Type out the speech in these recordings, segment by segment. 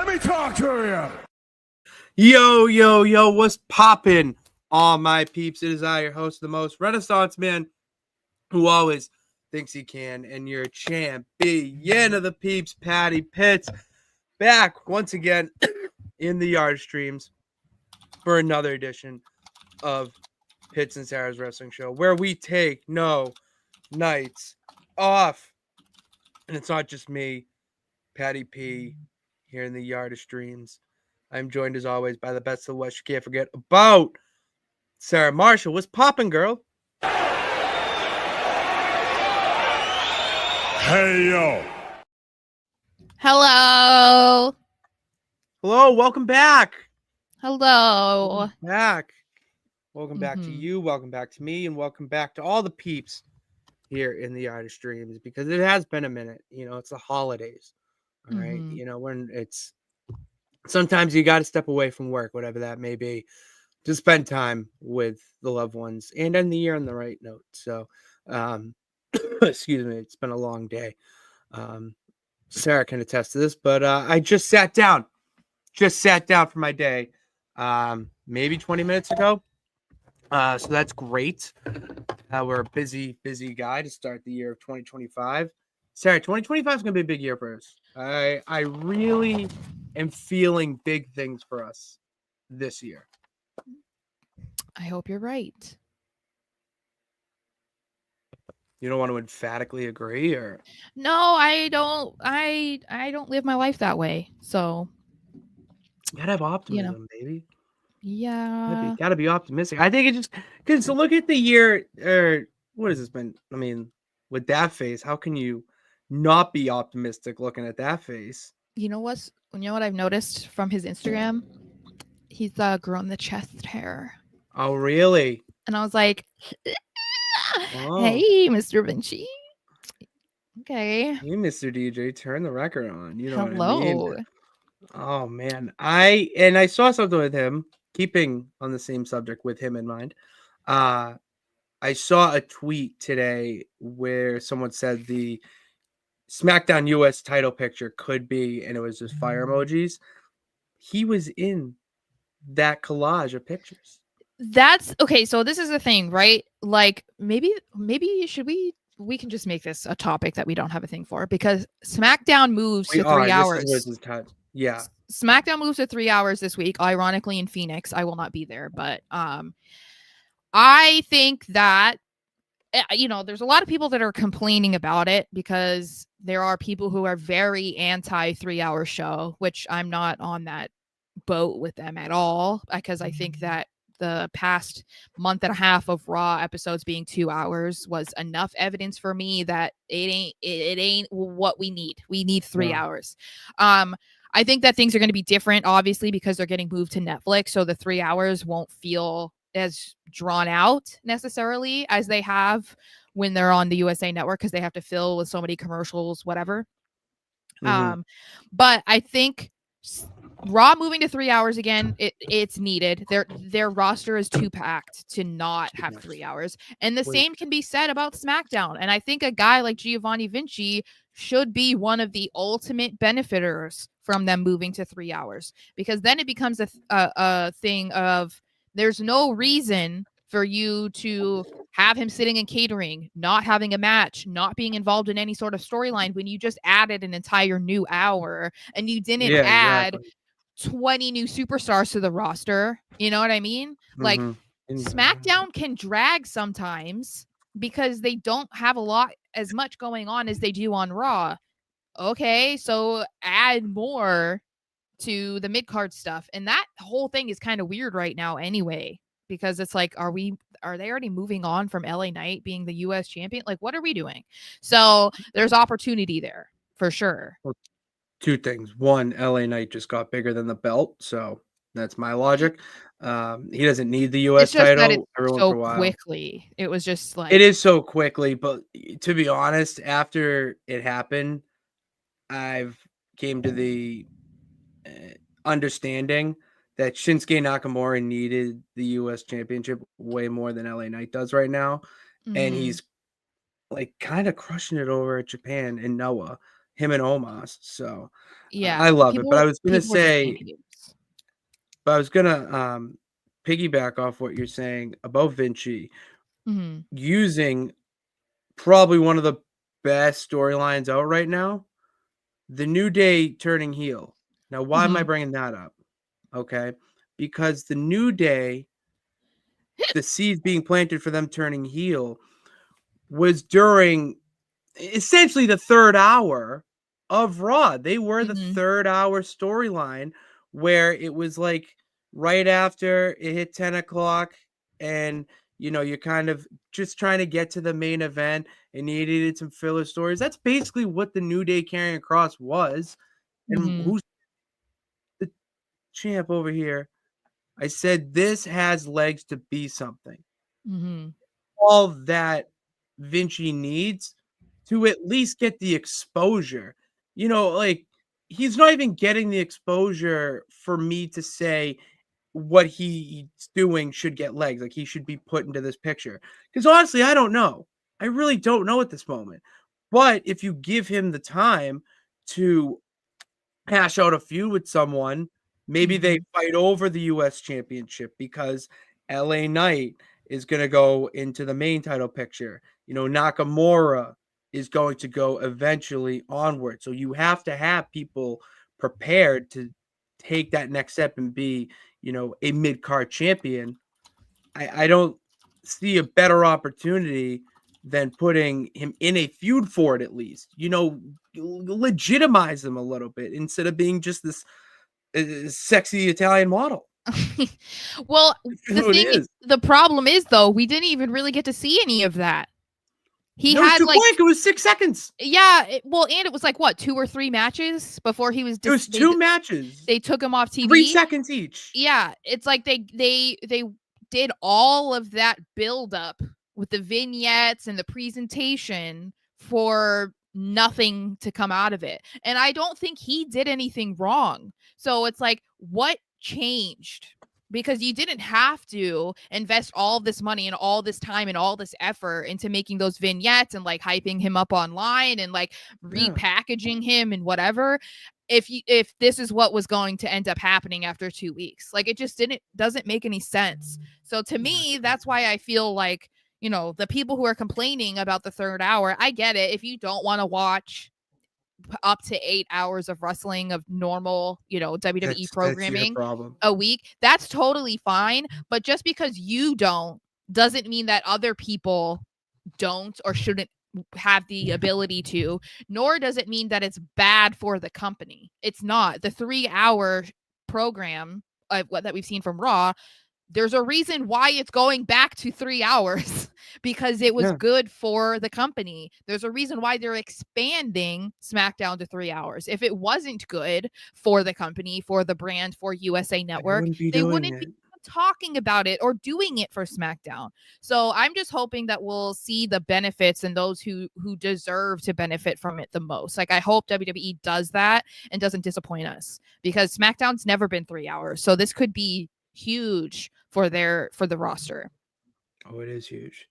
Let me talk to you. Yo, what's poppin'? All my peeps, it is I, your host, the most Renaissance man, who always thinks he can, and your champion of the peeps, Patty Pitts, back once again in the yard streams for another edition of Pitts and Sara's Wrestling Show, where we take no nights off. And it's not just me, Patty P, here in the yard of streams. I'm joined as always by the best of the West. You can't forget about Sara Marshall. What's poppin', girl? Hey, yo. Hello. Hello, welcome back. Hello. Welcome back to you, welcome back to me, and welcome back to all the peeps here in the Art of Streams, because it has been a minute. You know, it's the holidays. All right. You know, when it's sometimes you got to step away from work, whatever that may be, to spend time with the loved ones and end the year on the right note. So, excuse me, it's been a long day. Sara can attest to this, but I just sat down for my day maybe 20 minutes ago. So that's great. We're a busy guy to start the year of 2025. Sara, 2025 is going to be a big year for us. I really am feeling big things for us this year. I hope you're right. You don't want to emphatically agree, or? No, I don't. I don't live my life that way. So You gotta have optimism, baby. Yeah. Gotta be optimistic. I think it just because look at the year, or what has this been? I mean, with that face, how can you not be optimistic looking at that face? You know what I've noticed from his Instagram? He's grown the chest hair. Oh, really? And I was like, Oh. Hey, Mr. Vinci. Okay. Hey, Mr. DJ, turn the record on. You know Hello. what I mean? Oh man. I saw something with him, keeping on the same subject with him in mind. I saw a tweet today where someone said the SmackDown US title picture could be, and it was just fire emojis. He was in that collage of pictures. That's okay. So this is the thing, right? Like maybe should we can just make this a topic that we don't have a thing for, because SmackDown moves to 3 hours. Yeah. SmackDown moves to 3 hours this week, ironically in Phoenix. I will not be there, but I think that there's a lot of people that are complaining about it, because there are people who are very anti 3-hour show, which I'm not on that boat with them at all, because I think that the past month and a half of Raw episodes being 2 hours was enough evidence for me that it ain't what we need. We need 3 hours. I think that things are going to be different, obviously, because they're getting moved to Netflix, so the 3 hours won't feel as drawn out necessarily as they have when they're on the USA Network, because they have to fill with so many commercials, whatever. But I think Raw moving to 3 hours again, it's needed. Their roster is too packed to not have 3 hours. And the same can be said about SmackDown. And I think a guy like Giovanni Vinci should be one of the ultimate benefiters from them moving to 3 hours, because then it becomes a thing of there's no reason for you to have him sitting in catering, not having a match, not being involved in any sort of storyline, when you just added an entire new hour and you didn't add 20 new superstars to the roster. You know what I mean? Like SmackDown can drag sometimes because they don't have as much going on as they do on Raw. Okay, so add more to the mid-card stuff. And that whole thing is kind of weird right now anyway, because it's like, are they already moving on from LA Knight being the US champion? Like, what are we doing? So there's opportunity there for sure. Well, two things. One, LA Knight just got bigger than the belt, so that's my logic. He doesn't need the US title. So quickly. It was just like, it is so quickly, but to be honest, after it happened, I've came to the understanding that Shinsuke Nakamura needed the US championship way more than LA Knight does right now. And he's like kind of crushing it over at Japan and Noah. him and Omos. So Yeah, I love it. But I was gonna people were just say, being idiots. but I was gonna piggyback off what you're saying about Vinci Mhm. using probably one of the best storylines out right now, the New Day turning heel. Now, why am I Mhm. bringing that up? Okay, because the New Day, the seeds being planted for them turning heel was during essentially the third hour of Raw. They were the Mhm. third hour storyline where it was like right after it hit 10 o'clock and you're kind of just trying to get to the main event and you needed some filler stories. That's basically what the New Day carrying across was. And Mhm. who's the champ over here? I said this has legs to be something. Mhm. All that Vinci needs to at least get the exposure. Like he's not even getting the exposure for me to say what he's doing should get legs. Like he should be put into this picture. Because honestly, I don't know. I really don't know at this moment. But if you give him the time to hash out a feud with someone. Maybe they Mhm. fight over the US championship because LA Knight is going to go into the main title picture. Nakamura is going to go eventually onward. So you have to have people prepared to take that next step and be, a mid-card champion. I don't see a better opportunity than putting him in a feud for it at least. Legitimize him a little bit instead of being just this sexy Italian model. Well, Who it is. the problem is though, we didn't even really get to see any of that. He No, it's had too like quick. It was 6 seconds. yeah, and it was like what, 2 or 3 matches before he was It was two matches, they took him off 3 TV. seconds each. Yeah, it's like they did all of that build up with the vignettes and the presentation for nothing to come out of it. And I don't think he did anything wrong. So it's like, what changed? Because you didn't have to invest all this money and all this time and all this effort into making those vignettes and like hyping him up online and like Yeah. repackaging him and whatever if this is what was going to end up happening after 2 weeks. Like it just doesn't make any sense. So to me, that's why I feel like, the people who are complaining about the third hour, I get it. If you don't want to watch up to 8 hours of wrestling of normal, WWE That's your programming problem. a week, that's totally fine. But just because you don't doesn't mean that other people don't or shouldn't have the ability to, nor does it mean that it's bad for the company. It's not. The 3-hour program that we've seen from Raw, there's a reason why it's going back to 3 hours because it was Yeah. good for the company. There's a reason why they're expanding SmackDown to 3 hours. If it wasn't good for the company, for the brand, for USA Network, they wouldn't be talking about it or doing it for SmackDown. So I'm just hoping that we'll see the benefits and those who deserve to benefit from it the most. Like I hope WWE does that and doesn't disappoint us because SmackDown's never been 3 hours. So this could be huge for the roster. Oh, it is huge.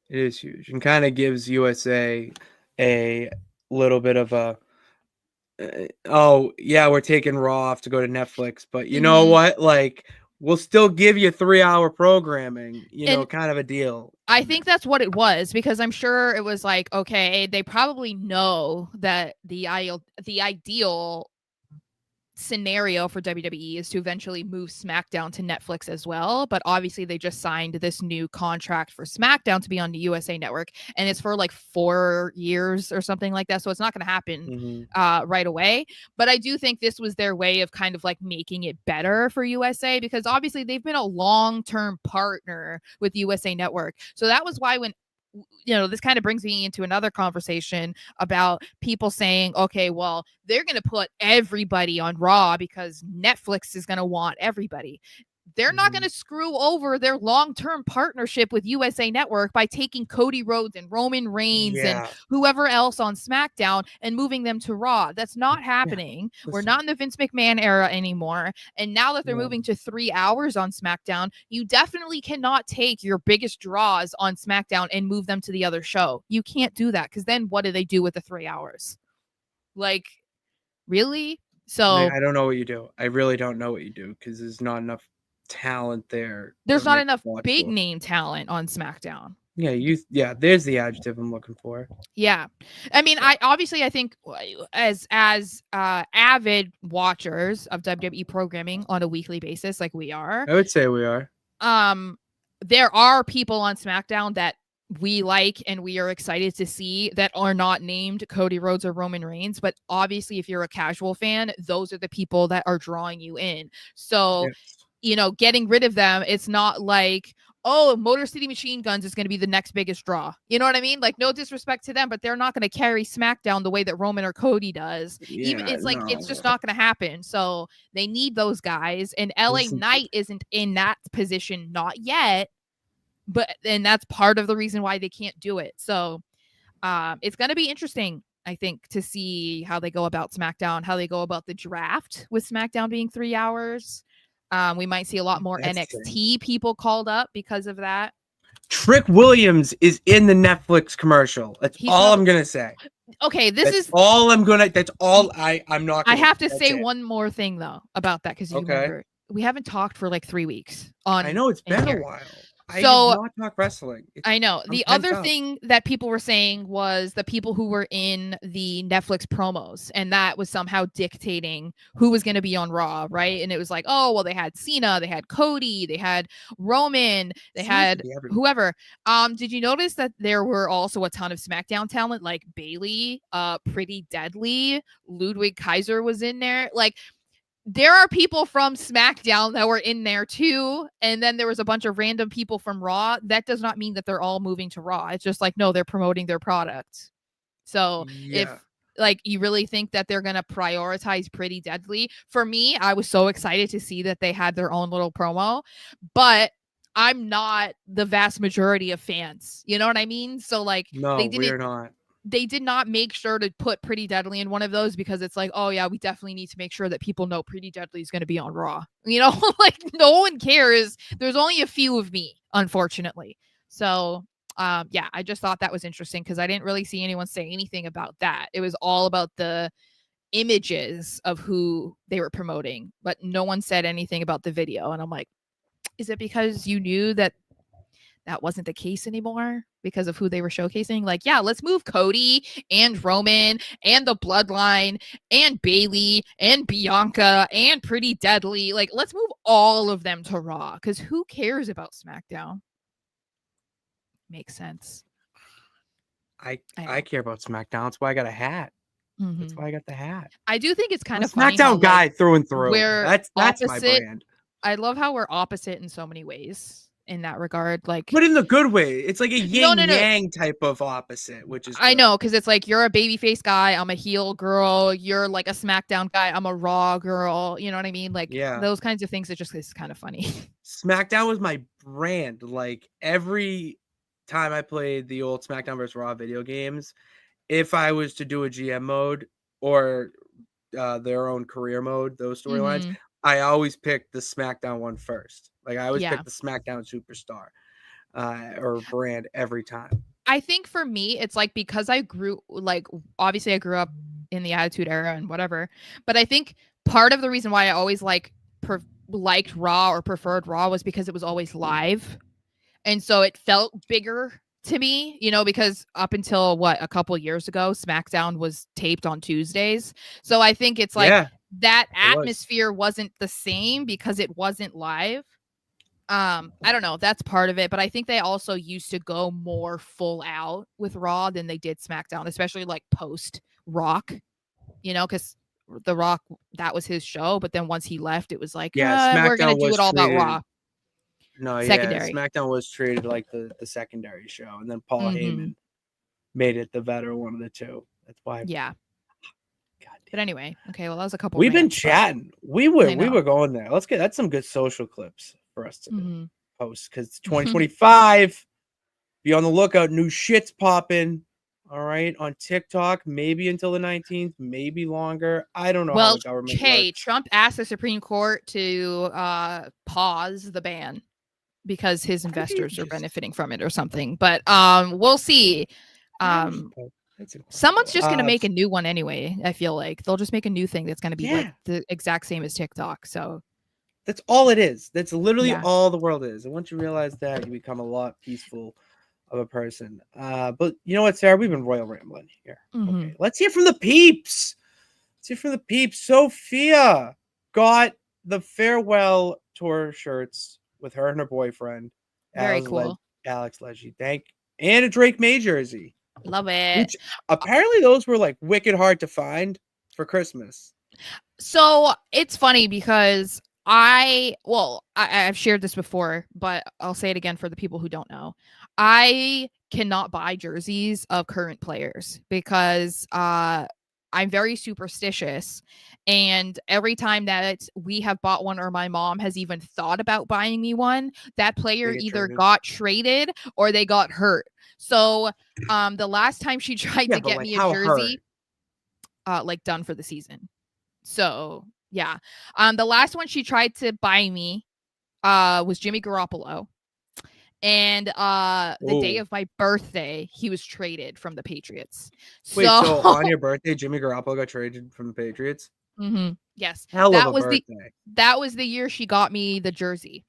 It is huge and kind of gives USA a little bit of a oh yeah, we're taking Raw off to go to Netflix, but you know what? Like we'll still give you 3-hour programming, And kind of a deal. I think that's what it was because I'm sure it was like, okay, they probably know that the ideal scenario for WWE is to eventually move SmackDown to Netflix as well. But obviously, they just signed this new contract for SmackDown to be on the USA Network, and it's for like 4 years or something like that. So it's not going to happen right away. But I do think this was their way of kind of like making it better for USA because obviously they've been a long-term partner with USA Network. So that was why when this kind of brings me into another conversation about people saying, okay, well, they're going to put everybody on Raw because Netflix is going to want everybody. They're not going to screw over their long-term partnership with USA Network by taking Cody Rhodes and Roman Reigns and whoever else on SmackDown and moving them to Raw. That's not happening. We're not in the Vince McMahon era anymore. And now that they're moving to 3 hours on SmackDown, you definitely cannot take your biggest draws on SmackDown and move them to the other show. You can't do that because then what do they do with the 3 hours? Like, really? So I don't know what you do. I really don't know what you do because there's not enough talent there. there's to not make enough me watch big more. name talent on SmackDown. Yeah, there's the adjective I'm looking for. Yeah. I mean, I think as avid watchers of WWE programming on a weekly basis like we are, I would say we are. there are people on SmackDown that we like and we are excited to see that are not named Cody Rhodes or Roman Reigns, but obviously if you're a casual fan, those are the people that are drawing you in. So, Yes. Getting rid of them, it's not like, oh, Motor City Machine Guns is going to be the next biggest draw. You know what I mean? Like, no disrespect to them, but they're not going to carry SmackDown the way that Roman or Cody does. Even it's like, it's just not going to happen. So they need those guys. And LA Knight isn't in that position, not yet. And that's part of the reason why they can't do it. So it's going to be interesting, I think, to see how they go about SmackDown, how they go about the draft with SmackDown being 3 hours. We might see a lot more NXT people called up because of that. Trick Williams is in the Netflix commercial. That's all I'm gonna say. Okay, That's all I'm gonna. That's all I'm not. I have to say one more thing though about that because you remember we haven't talked for like 3 weeks. I know it's been a while. So, I did not talk wrestling. I know. The other thing that people were saying was the people who were in the Netflix promos, and that was somehow dictating who was going to be on Raw, right? And it was like, oh, well, they had Cena, they had Cody, they had Roman, they had whoever. Did you notice that there were also a ton of SmackDown talent like Bayley, Pretty Deadly, Ludwig Kaiser was in there, like. There are people from SmackDown that were in there too. And then there was a bunch of random people from Raw. That does not mean that they're all moving to Raw. It's just like, no, they're promoting their product. So if like you really think that they're going to prioritize Pretty Deadly, for me, I was so excited to see that they had their own little promo, but I'm not the vast majority of fans. You know what I mean? So like, we're not. They did not make sure to put Pretty Deadly in one of those because it's like, oh yeah, we definitely need to make sure that people know Pretty Deadly is going to be on Raw. Like no one cares. There's only a few of me, unfortunately. So yeah, I just thought that was interesting because I didn't really see anyone say anything about that. It was all about the images of who they were promoting, but no one said anything about the video. And I'm like, is it because you knew that wasn't the case anymore because of who they were showcasing? Like, yeah, let's move Cody and Roman and the Bloodline and Bayley and Bianca and Pretty Deadly. Like, let's move all of them to Raw because who cares about SmackDown? Makes sense. I care about SmackDown. That's why I got a hat. Mm-hmm. That's why I got the hat. I do think it's kind of funny. SmackDown guy through and through. That's my brand. I love how we're opposite in so many ways. In that regard, like, but in the good way, it's like a yin yang type of opposite, which is good. I know, because it's like you're a babyface guy, I'm a heel girl, you're like a SmackDown guy, I'm a Raw girl. You know what I mean? Like, those kinds of things. It just is kind of funny. SmackDown was my brand. Like every time I played the old SmackDown vs. Raw video games, if I was to do a GM mode or their own career mode, those storylines, I always picked the SmackDown one first. Like I always pick the SmackDown superstar or brand every time. I think for me, it's like because I grew obviously I grew up in the Attitude Era and whatever, but I think part of the reason why I always liked Raw or preferred Raw was because it was always live, and so it felt bigger to me, because up until a couple years ago, SmackDown was taped on Tuesdays, so I think it's like that atmosphere wasn't the same because it wasn't live. I don't know. That's part of it, but I think they also used to go more full out with Raw than they did SmackDown, especially like post Rock, because The Rock, that was his show. But then once he left, it was like, we're going to do it all about Raw. No, secondary. SmackDown was treated like the secondary show. And then Paul Heyman made it the veteran one of the two. That's why. Yeah. But anyway, okay, well, that was a couple. We've been chatting. We were going there. That's some good social clips for us to post because it's 2025. Be on the lookout. New shit's popping. All right, on TikTok, maybe until the 19th, maybe longer. I don't know. Well, how the government works. Trump asked the Supreme Court to pause the ban because his investors are benefiting from it or something. But we'll see. Someone's just gonna make a new one anyway. I feel like they'll just make a new thing that's gonna be like the exact same as TikTok. So that's all it is. That's literally all the world is. And once you realize that, you become a lot peaceful of a person. But you know what, Sarah? We've been royal rambling here. Okay, let's hear from the peeps. Let's hear from the peeps. Sophia got the farewell tour shirts with her and her boyfriend. Very cool. Alex Leggy. And a Drake May jersey. Love it. Which apparently those were like wicked hard to find for Christmas. So it's funny because I've shared this before, but I'll say it again for the people who don't know. I cannot buy jerseys of current players because I'm very superstitious, and every time that we have bought one or my mom has even thought about buying me one, that player either got traded or they got hurt. So the last time she tried to get me a jersey, done for the season. So yeah. The last one she tried to buy me was Jimmy Garoppolo. And the day of my birthday, he was traded from the Patriots. Wait, so on your birthday, Jimmy Garoppolo got traded from the Patriots? Yes. That was the year she got me the jersey.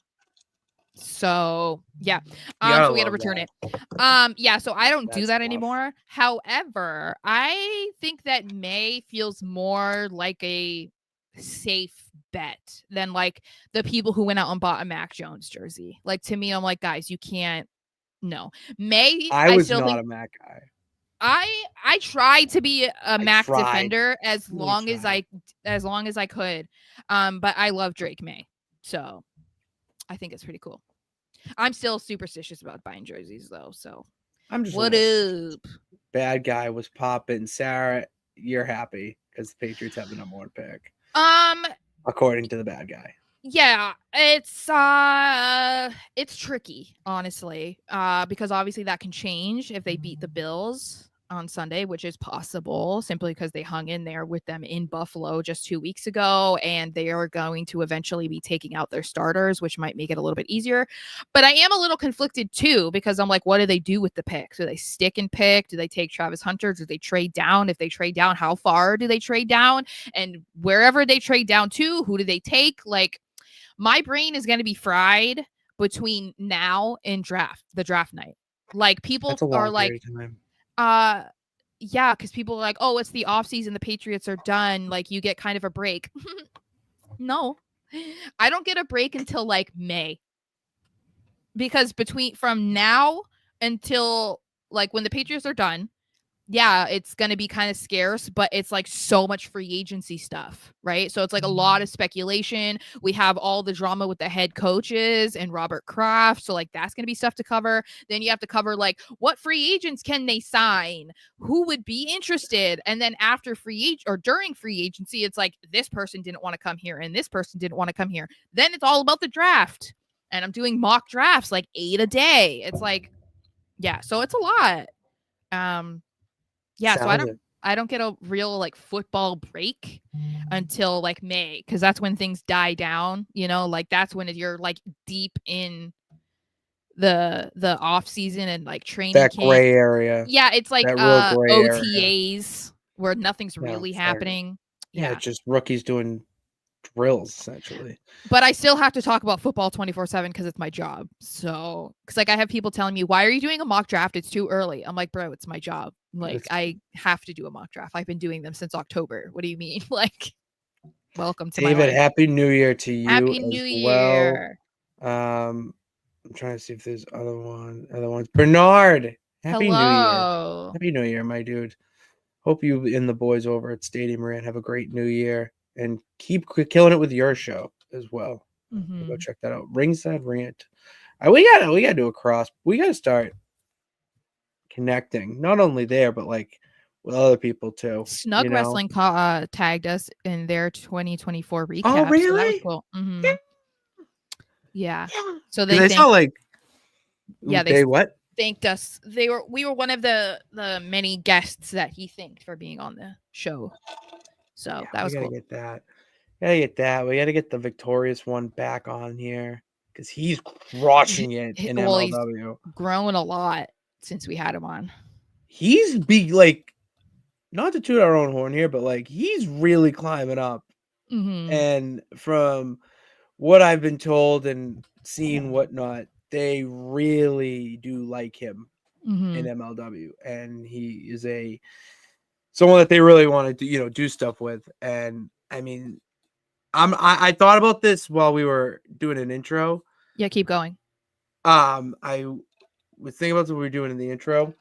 So yeah. So we had to return it. So I don't do that anymore. However, I think that May feels more like a safe bet than like the people who went out and bought a Mac Jones jersey. Like, to me, I'm like, guys, you can't. No. May, I was not a Mac guy. I tried to be a Mac defender as long as I could. But I love Drake May. So I think it's pretty cool. I'm still superstitious about buying jerseys though. So I'm just what up? Bad guy was popping. Sarah, you're happy because the Patriots have the #1 pick. According to the bad guy. Yeah, it's tricky, honestly. Because obviously that can change if they beat the Bills on Sunday, which is possible simply because they hung in there with them in Buffalo just 2 weeks ago, and they are going to eventually be taking out their starters, which might make it a little bit easier. But I am a little conflicted too, because I'm like, what do they do with the pick? Do they stick and pick? Do they take Travis Hunter? Do they trade down? If they trade down, how far do they trade down? And wherever they trade down to, who do they take? Like, my brain is going to be fried between now and the draft night. Like, people are like, yeah, because people are like, oh, it's the offseason, the Patriots are done, like you get kind of a break. No, I don't get a break until like May, because from now until like when the Patriots are done, yeah, it's going to be kind of scarce, but it's like so much free agency stuff, right? So it's like a lot of speculation. We have all the drama with the head coaches and Robert Kraft. So like that's going to be stuff to cover. Then you have to cover like what free agents can they sign? Who would be interested? And then after during free agency, it's like this person didn't want to come here and this person didn't want to come here. Then it's all about the draft. And I'm doing mock drafts like 8 a day. It's like, yeah, so it's a lot. Yeah, so I don't get a real like football break until like May, because that's when things die down, like that's when you're like deep in the off season and like training that camp. Gray area. Yeah, it's like OTAs where nothing's really happening. Yeah, just rookies doing drills essentially. But I still have to talk about football 24/7 because it's my job. So, because like I have people telling me, why are you doing a mock draft? It's too early. I'm like, bro, it's my job. Like, I have to do a mock draft. I've been doing them since October. What do you mean? Like, welcome to David, my life. Happy New Year to you. Happy New Year. I'm trying to see if there's other ones. Bernard, Happy New Year. Happy New Year, my dude. Hope you and the boys over at Stadium Rant have a great New Year and keep killing it with your show as well. Go check that out. Ringside Rant. We gotta do a cross. We gotta start connecting, not only there, but like with other people too. Snug Wrestling tagged us in their 2024 recap. Oh, really? So that was cool. Yeah. So they thanked us. We were one of the many guests that he thanked for being on the show. So that was cool. Get that. Gotta get that. We gotta get the Victorious one back on here because he's crushing it in MLW. He's grown a lot since we had him on. He's big, like not to toot our own horn here, but like he's really climbing up. Mm-hmm. And from what I've been told and seen whatnot, they really do like him in MLW, and he is someone that they really want to do stuff with. And I mean, I thought about this while we were doing an intro. Yeah, keep going. I was thinking about what we were doing in the intro.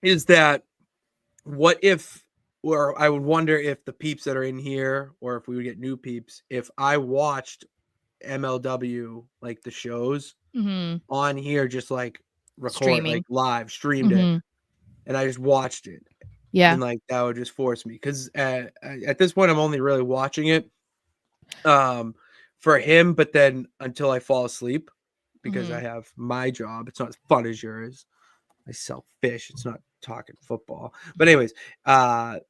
Is that what if, or I would wonder if the peeps that are in here, or if we would get new peeps, if I watched MLW, like the shows on here, just like Streaming. like live streamed it, and I just watched it. Yeah. And like that would just force me, because at this point I'm only really watching it for him, but then until I fall asleep, because I have my job. It's not as fun as yours. I sell fish. It's not talking football. But anyways, I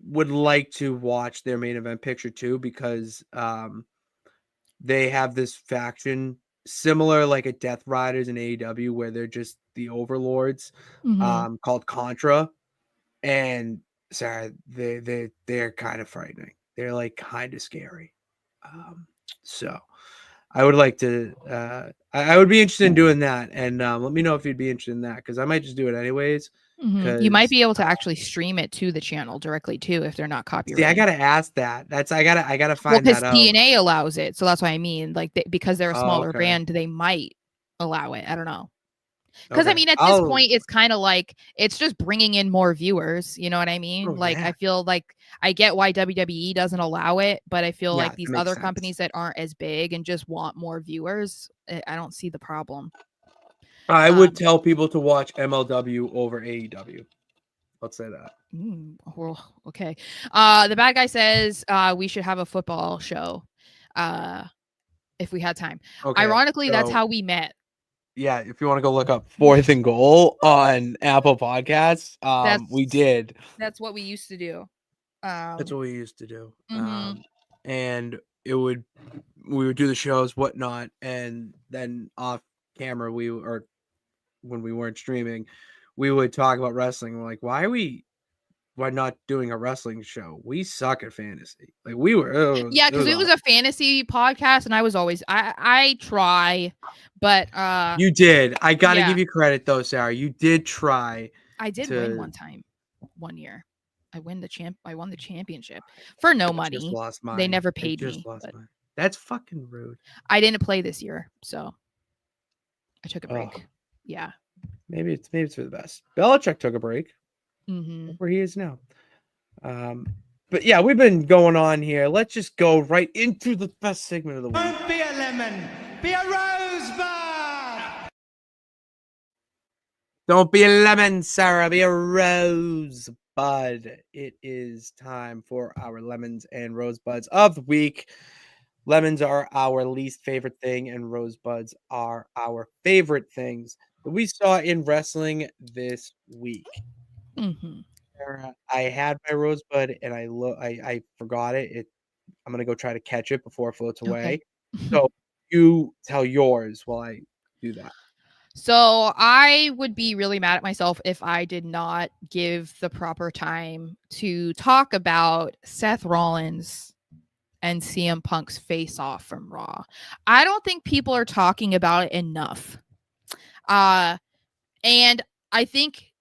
would like to watch their main event picture too, because they have this faction similar like a Death Riders in AEW, where they're just the overlords, called Contra. And Sarah, they're kind of frightening. They're like kind of scary. So I would like to I would be interested in doing that, and let me know if you'd be interested in that, because I might just do it anyways. You might be able to actually stream it to the channel directly too if they're not copyrighted. See, I gotta ask that. I gotta find that out. Because TNA allows it, so that's what I mean. Like because they're a smaller band, they might allow it. I don't know. Because I mean, at this point, it's kind of like it's just bringing in more viewers. You know what I mean? I feel like I get why WWE doesn't allow it, but I feel like these other companies that aren't as big and just want more viewers, I don't see the problem. I would tell people to watch MLW over AEW. Let's say that. Well, okay. The bad guy says we should have a football show if we had time. Okay, ironically, that's how we met. Yeah, if you want to go look up 4th and Goal on Apple Podcasts, we did. That's what we used to do. That's what we used to do. And we would do the shows, whatnot, and then off camera, when we weren't streaming, we would talk about wrestling. We're like, why not doing a wrestling show? We suck at fantasy. Like we were. Because it was a fantasy podcast, and I was always I try, but you did. I gotta give you credit though, Sarah. You did try. I did win one year. I won the championship for no money. Just lost mine. They never paid me. That's fucking rude. I didn't play this year, so I took a break. Yeah. Maybe it's for the best. Belichick took a break. Where he is now. But yeah, we've been going on here. Let's just go right into the best segment of the week. Don't be a lemon, be a rosebud. Don't be a lemon, Sarah, be a rosebud. It is time for our lemons and rosebuds of the week. Lemons are our least favorite thing, and rosebuds are our favorite things that we saw in wrestling this week. Sarah, I had my rosebud and I forgot it. I'm gonna go try to catch it before it floats away. So you tell yours while I do that. So I would be really mad at myself if I did not give the proper time to talk about Seth Rollins and CM Punk's face-off from Raw. I don't think people are talking about it enough. And I think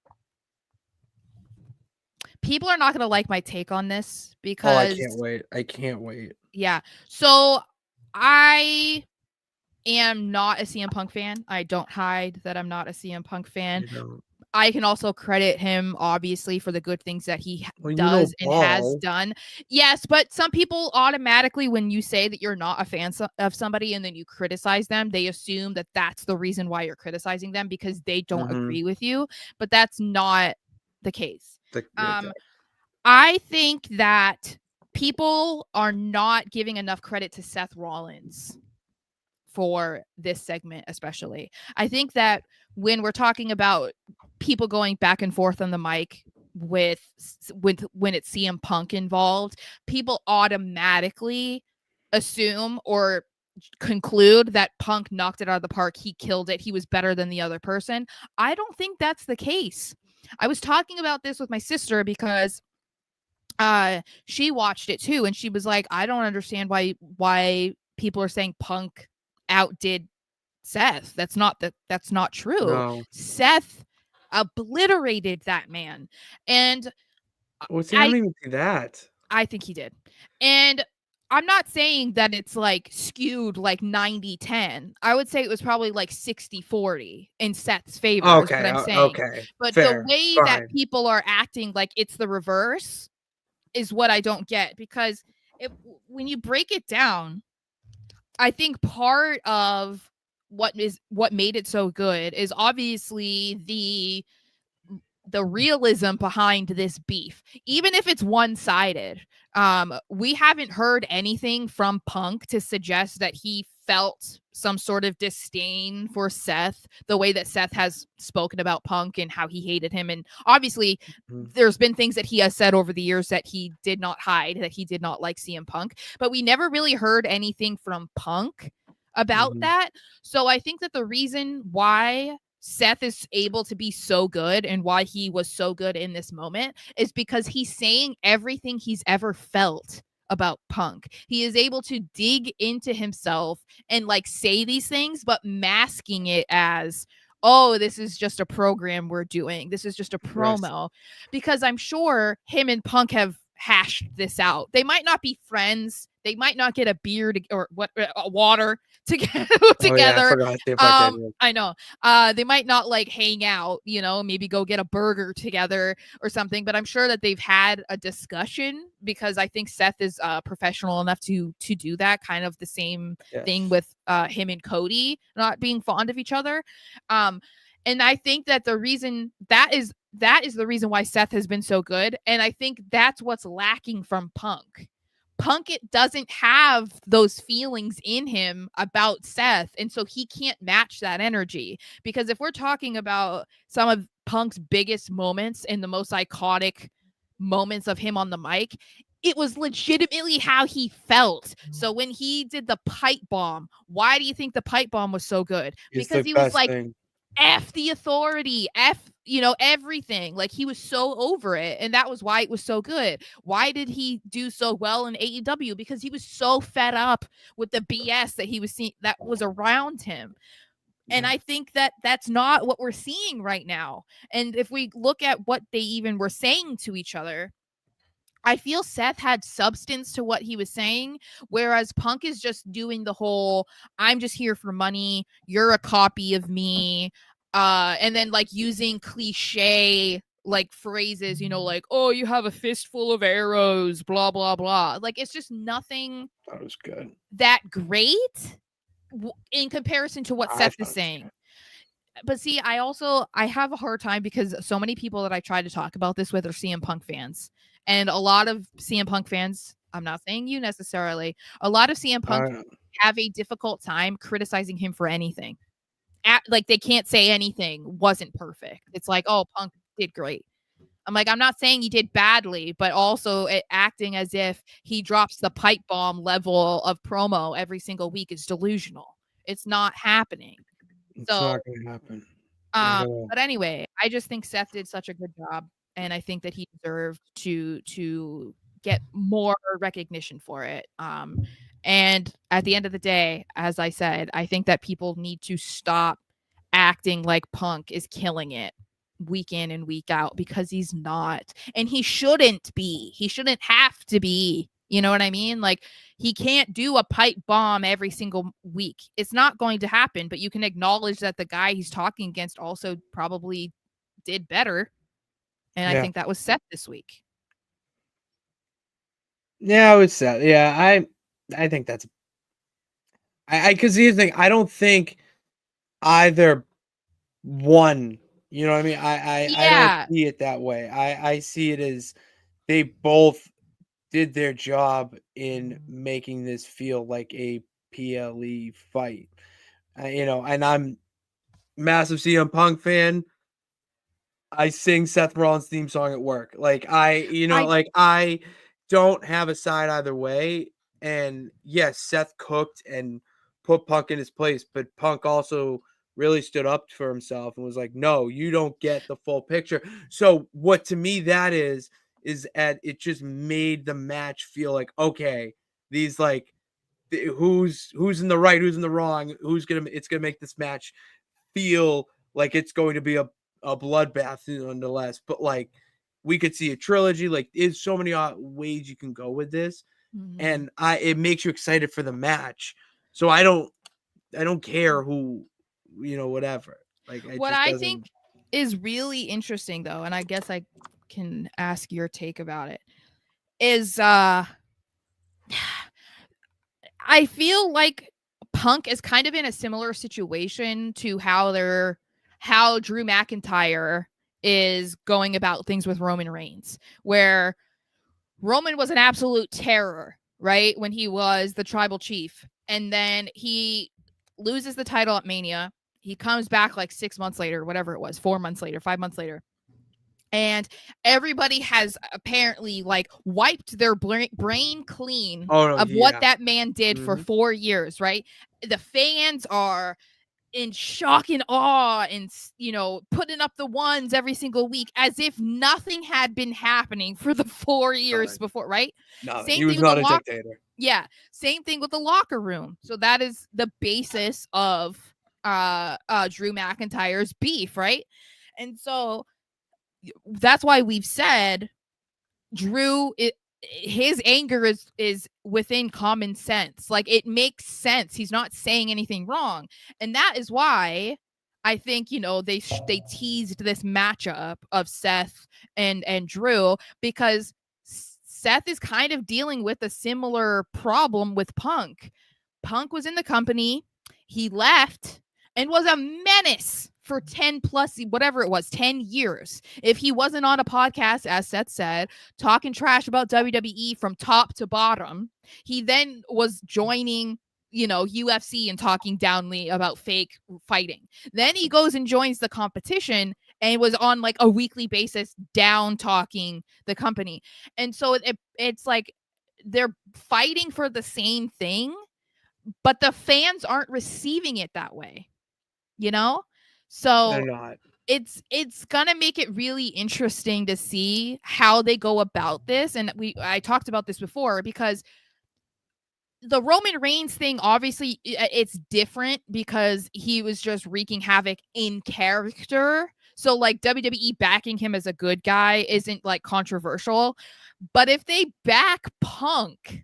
people are not going to like my take on this because I can't wait. Yeah. So I am not a CM Punk fan. I don't hide that I'm not a CM Punk fan. I can also credit him, obviously, for the good things that he does and has done. Yes, but some people automatically, when you say that you're not a fan of somebody and then you criticize them, they assume that that's the reason why you're criticizing them because they don't agree with you. But that's not the case. I think that people are not giving enough credit to Seth Rollins for this segment, especially. I think that when we're talking about people going back and forth on the mic with when it's CM Punk involved, people automatically assume or conclude that Punk knocked it out of the park. He killed it. He was better than the other person. I don't think that's the case. I was talking about this with my sister because she watched it too, and she was like, I don't understand why people are saying Punk outdid Seth. That's not true. No. Seth obliterated that man. And Well, see, I don't even see that. I think he did. And I'm not saying that it's like skewed like 90-10. I would say it was probably like 60-40 in Seth's favor. Is what I'm saying. Okay. But Fair, the way that fine. people are acting like it's the reverse is what I don't get, because when you break it down, I think part of what made it so good is obviously the realism behind this beef, even if it's one-sided. We haven't heard anything from Punk to suggest that he felt some sort of disdain for Seth, the way that Seth has spoken about Punk and how he hated him. And obviously there's been things that he has said over the years that he did not hide, that he did not like CM Punk, but we never really heard anything from Punk about that. So I think that the reason why Seth is able to be so good and why he was so good in this moment is because he's saying everything he's ever felt about Punk. He is able to dig into himself and like say these things, but masking it as, oh, this is just a program we're doing. This is just a promo. Because I'm sure him and Punk have hashed this out. They might not be friends. They might not get a beer or water together. I know. They might not like hang out, maybe go get a burger together or something, but I'm sure that they've had a discussion, because I think Seth is professional enough to do that. Kind of the same thing with him and Cody not being fond of each other. And I think that the reason that is the reason why Seth has been so good. And I think that's what's lacking from Punk. Punk doesn't have those feelings in him about Seth, and so he can't match that energy. Because if we're talking about some of Punk's biggest moments and the most iconic moments of him on the mic, it was legitimately how he felt. So when he did the pipe bomb, why do you think the pipe bomb was so good? Because he was like, F the authority, F, everything. Like, he was so over it, and that was why it was so good. Why did he do so well in AEW? Because he was so fed up with the BS that he was seeing that was around him. And I think that that's not what we're seeing right now. And if we look at what they even were saying to each other, I feel Seth had substance to what he was saying, whereas Punk is just doing the whole, I'm just here for money, you're a copy of me, and then like using cliche like phrases, like, oh, you have a fistful of arrows, blah, blah, blah. Like, it's just nothing that was good, that great in comparison to what Seth is saying. But see, I have a hard time because so many people that I try to talk about this with are CM Punk fans. And a lot of CM Punk fans, I'm not saying you necessarily, a lot of CM Punk have a difficult time criticizing him for anything. Like, they can't say anything wasn't perfect. It's like, oh, Punk did great. I'm like, I'm not saying he did badly, but also acting as if he drops the pipe bomb level of promo every single week is delusional. It's not happening. It's not going to happen. But anyway, I just think Seth did such a good job, and I think that he deserved to get more recognition for it. And at the end of the day, as I said, I think that people need to stop acting like Punk is killing it week in and week out, because he's not, and he shouldn't be. He shouldn't have to be. You know what I mean? Like, he can't do a pipe bomb every single week. It's not going to happen, but you can acknowledge that the guy he's talking against also probably did better. And I think that was Seth this week. Yeah, I was Seth. Yeah, I think that's because here's the thing, I don't think either one, you know what I mean? I don't see it that way. I see it as they both did their job in making this feel like a PLE fight. And I'm massive CM Punk fan. I sing Seth Rollins' theme song at work. Like, I don't have a side either way. And yes, Seth cooked and put Punk in his place, but Punk also really stood up for himself and was like, no, you don't get the full picture. So what to me that is it just made the match feel like, okay, these like who's in the right, who's in the wrong, it's gonna make this match feel like it's going to be a bloodbath nonetheless. But like we could see a trilogy, like there's so many ways you can go with this. And it makes you excited for the match. So I don't care who, whatever. Like what I think is really interesting though, and I guess I can ask your take about it, is I feel like Punk is kind of in a similar situation to how Drew McIntyre is going about things with Roman Reigns, where Roman was an absolute terror, right? When he was the tribal chief. And then he loses the title at Mania. He comes back like 6 months later, whatever it was, 4 months later, 5 months later. And everybody has apparently like wiped their brain clean of what that man did for 4 years, right? The fans are in shock and awe and, putting up the ones every single week as if nothing had been happening for the 4 years before, right? No, he was not a dictator. Yeah. Same thing with the locker room. So that is the basis of Drew McIntyre's beef, right? And so that's why we've said Drew, his anger is within common sense. Like it makes sense. He's not saying anything wrong. And that is why I think, they teased this matchup of Seth and Drew, because Seth is kind of dealing with a similar problem with Punk. Punk was in the company. He left and was a menace for 10 plus, whatever it was, 10 years. If he wasn't on a podcast, as Seth said, talking trash about WWE from top to bottom, he then was joining, UFC and talking downly about fake fighting. Then he goes and joins the competition and was on like a weekly basis down talking the company. And so it's like they're fighting for the same thing, but the fans aren't receiving it that way, So they're not. It's gonna make it really interesting to see how they go about this. And I talked about this before, because the Roman Reigns thing, obviously it's different because he was just wreaking havoc in character. So like WWE backing him as a good guy isn't like controversial. But if they back Punk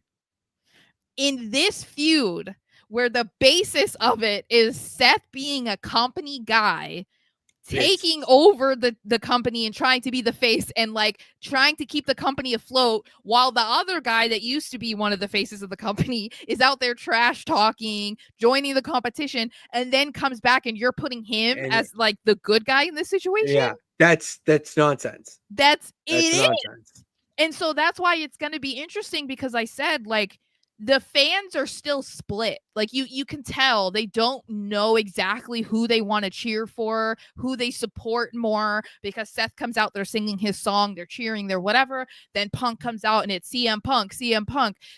in this feud, where the basis of it is Seth being a company guy, taking over the company and trying to be the face and like trying to keep the company afloat, while the other guy that used to be one of the faces of the company is out there trash talking, joining the competition, and then comes back and you're putting him as like the good guy in this situation. Yeah, that's nonsense. That's nonsense. And so that's why it's going to be interesting, because I said like the fans are still split. Like you can tell they don't know exactly who they want to cheer for, who they support more, because Seth comes out, they're singing his song, they're cheering, they're whatever. Then Punk comes out and it's CM Punk.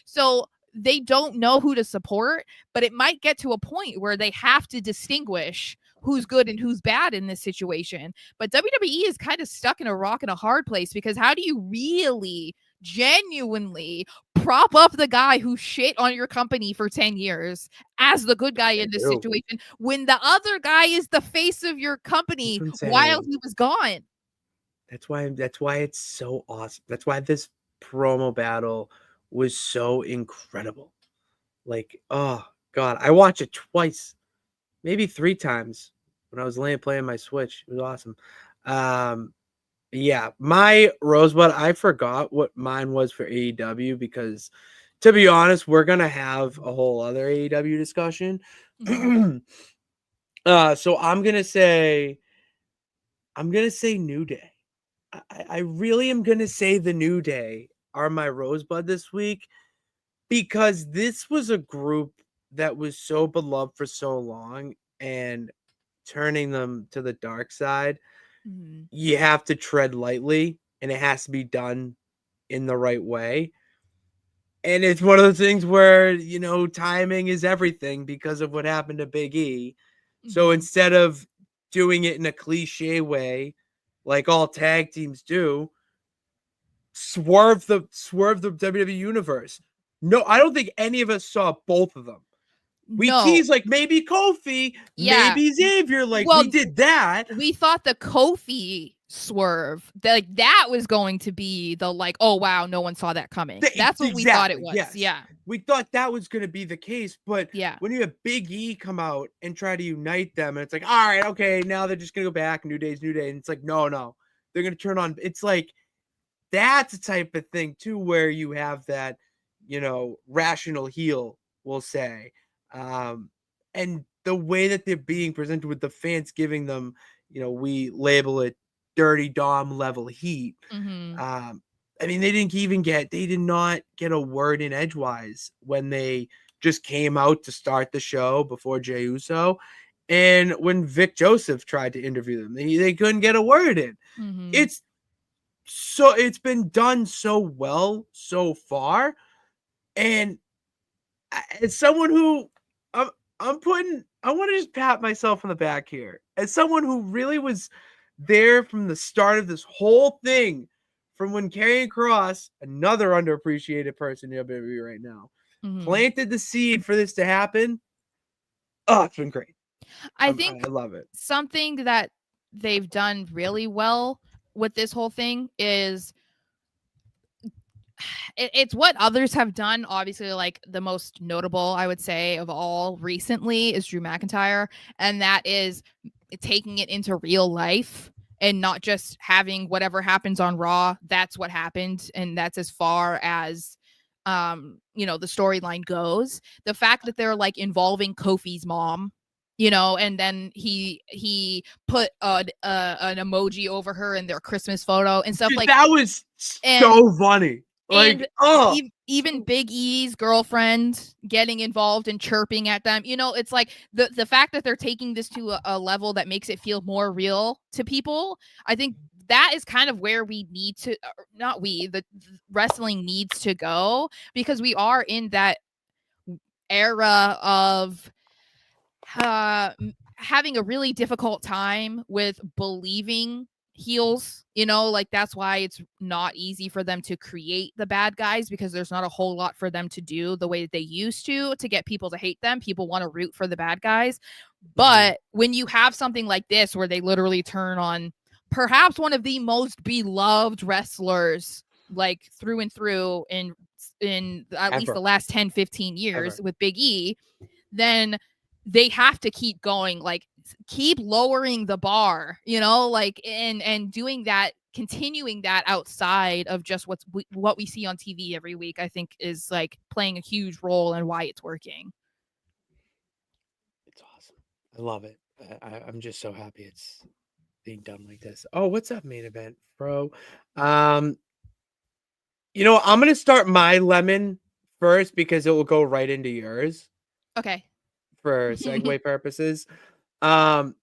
So they don't know who to support, but it might get to a point where they have to distinguish who's good and who's bad in this situation. But WWE is kind of stuck in a rock and a hard place, because how do you really genuinely prop up the guy who shit on your company for 10 years as the good guy in this situation when the other guy is the face of your company while he was gone? That's why it's so awesome. That's why this promo battle was so incredible. Like, oh God, I watched it twice, maybe 3 times when I was playing my Switch. It was awesome. Yeah, my Rosebud, I forgot what mine was for AEW, because to be honest, we're going to have a whole other AEW discussion. So I'm going to say New Day. I really am going to say the New Day are my Rosebud this week, because this was a group that was so beloved for so long, and turning them to the dark side, you have to tread lightly, and it has to be done in the right way. And it's one of those things where, timing is everything because of what happened to Big E. So instead of doing it in a cliche way, like all tag teams do, swerve the WWE universe. No, I don't think any of us saw both of them. We teased like maybe Kofi, maybe Xavier, like we did that. We thought the Kofi swerve, that was going to be the like, oh wow, no one saw that coming. That's what we thought it was. Yes. Yeah. We thought that was going to be the case, but yeah, when you have Big E come out and try to unite them, and it's like, all right, okay, now they're just going to go back, New Day, and it's like, no, they're going to turn on. It's like, that's a type of thing too, where you have that, rational heel, we'll say. And the way that they're being presented with the fans giving them, we label it dirty Dom level heat. I mean, they did not get a word in edgewise when they just came out to start the show before Jey Uso. And when Vic Joseph tried to interview them, they couldn't get a word in. It's been done so well so far. And as someone who I want to just pat myself on the back here. As someone who really was there from the start of this whole thing, from when Karrion Kross, another underappreciated person in WWE right now, planted the seed for this to happen. Oh, it's been great. I think I love it. Something that they've done really well with this whole thing is it's what others have done. Obviously, like the most notable, I would say, of all recently is Drew McIntyre, and that is taking it into real life and not just having whatever happens on Raw, that's what happened, and that's as far as the storyline goes. The fact that they're like involving Kofi's mom, and then he put an emoji over her in their Christmas photo and stuff. Like that was so funny. Like, even Big E's girlfriend getting involved and chirping at them. It's like the fact that they're taking this to a level that makes it feel more real to people. I think that is kind of where we need to, the wrestling needs to go, because we are in that era of having a really difficult time with believing heels, like that's why it's not easy for them to create the bad guys, because there's not a whole lot for them to do the way that they used to get people to hate them. People want to root for the bad guys. But when you have something like this where they literally turn on perhaps one of the most beloved wrestlers, like through and through in at least the last 10-15 years with Big E, then they have to keep going, like keep lowering the bar, and doing that, continuing that outside of just what we see on TV every week, I think is like playing a huge role in why it's working. It's awesome. I love it. I'm just so happy it's being done like this. Oh, what's up, main event, bro? I'm going to start my lemon first because it will go right into yours. Okay. For segue purposes. My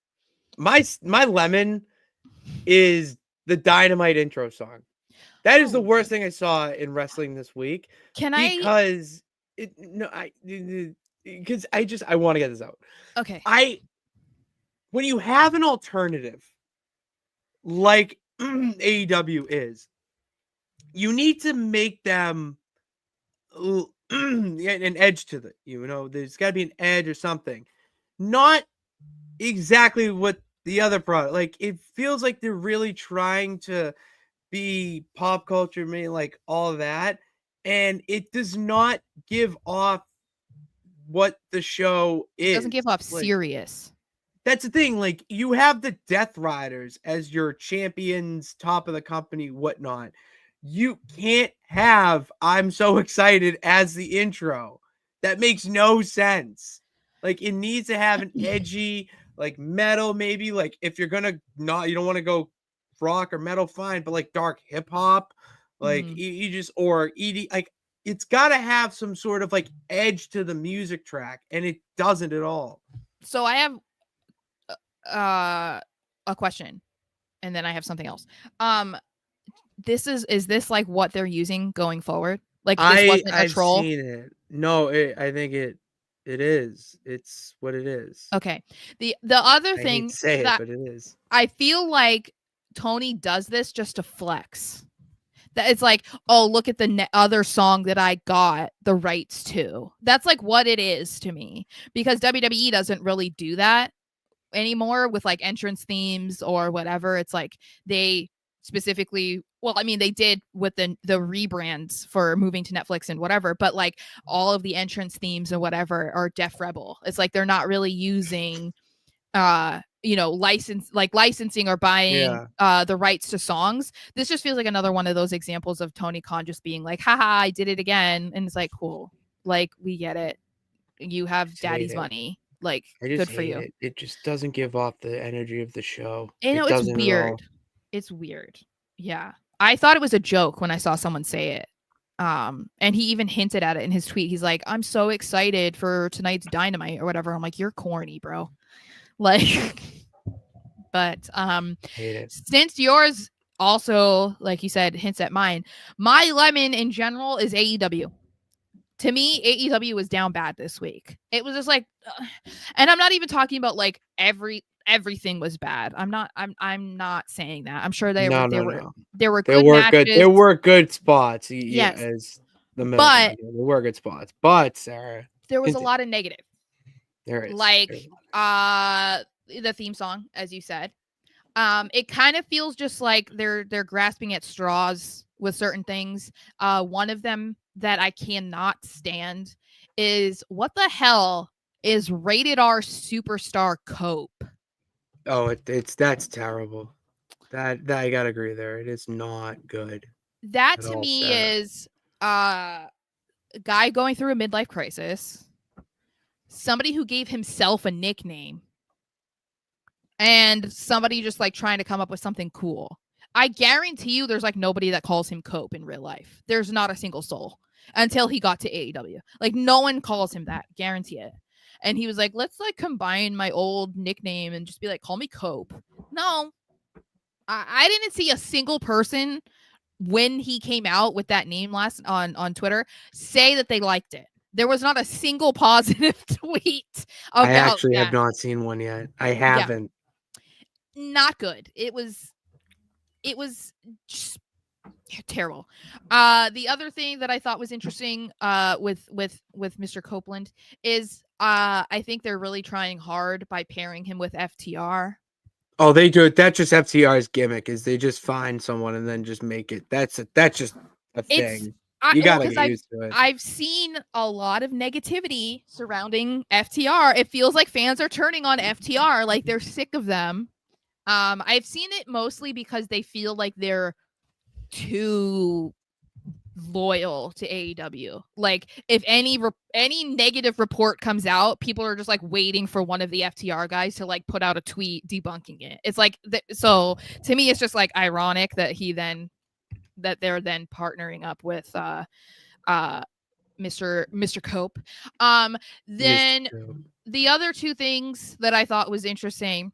lemon is the Dynamite intro song. That is the worst thing I saw in wrestling this week. Because I want to get this out. Okay. When you have an alternative like AEW is, you need to make them an edge to it. There's got to be an edge or something. Not exactly what the other product. Like, it feels like they're really trying to be pop culture, like all of that, and it does not give off what the show is. It doesn't give off serious. That's the thing. Like, you have the Death Riders as your champions, top of the company, whatnot. You can't have "I'm so excited" as the intro. That makes no sense. Like, it needs to have an edgy, like metal, maybe. Like, if you're gonna you don't want to go rock or metal, fine, but like dark hip hop, like you just, or ED, like it's got to have some sort of like edge to the music track, and it doesn't at all. So I have a question, and then I have something else. Is this like what they're using going forward? Like, this wasn't a troll? I've seen it. No, I think it It is. It's what it is. Okay. The other I hate thing to say it, that but it is. I feel like Tony does this just to flex. That it's like, oh, look at the other song that I got the rights to. That's like what it is to me, because WWE doesn't really do that anymore with like entrance themes or whatever. It's like they specifically, well, I mean, they did with the rebrands for moving to Netflix and whatever, but like all of the entrance themes and whatever are Def Rebel. It's like they're not really using licensing or buying the rights to songs. This just feels like another one of those examples of Tony Khan just being like, haha, I did it again. And it's like, cool, like, we get it, you have daddy's money, like, good for you. It just doesn't give off the energy of the show. I know, it's weird. It's weird. Yeah, I thought it was a joke when I saw someone say it. And he even hinted at it in his tweet. He's like, I'm so excited for tonight's Dynamite or whatever. I'm like, you're corny, bro. Like, but since yours also, like you said, hints at mine, my lemon in general is AEW. To me, AEW was down bad this week. It was just like, and I'm not even talking about like everything was bad. I'm not saying that. I'm sure there were good matches. There were good spots. Yes, as the middle there were good spots. But Sarah, there was a lot of negative. There is, like the theme song, as you said. It kind of feels just like they're grasping at straws with certain things. One of them that I cannot stand is, what the hell is rated R superstar Cope? Oh, that's terrible. That I gotta agree there. It is not good. That to me is a guy going through a midlife crisis, somebody who gave himself a nickname, and somebody just like trying to come up with something cool. I guarantee you there's like nobody that calls him Cope in real life. There's not a single soul until he got to AEW. Like, no one calls him that. Guarantee it. And he was like, let's like combine my old nickname and just be like, call me Cope. No, I didn't see a single person when he came out with that name last on Twitter say that they liked it. There was not a single positive tweet about I actually that. have not seen one yet. I haven't. Yeah. Not good. It was just terrible. The other thing that I thought was interesting with Mr. Copeland is I think they're really trying hard by pairing him with FTR. Oh, they do it. That's just FTR's gimmick, is they just find someone and then just make it. That's just a thing. You gotta get used to it. I've seen a lot of negativity surrounding FTR. It feels like fans are turning on FTR, like they're sick of them. I've seen it mostly because they feel like they're too loyal to AEW. Like, if any negative report comes out, people are just like waiting for one of the FTR guys to like put out a tweet debunking it. It's like, so to me, it's just like ironic that they're then partnering up with Mr. Cope. Then the other two things that I thought was interesting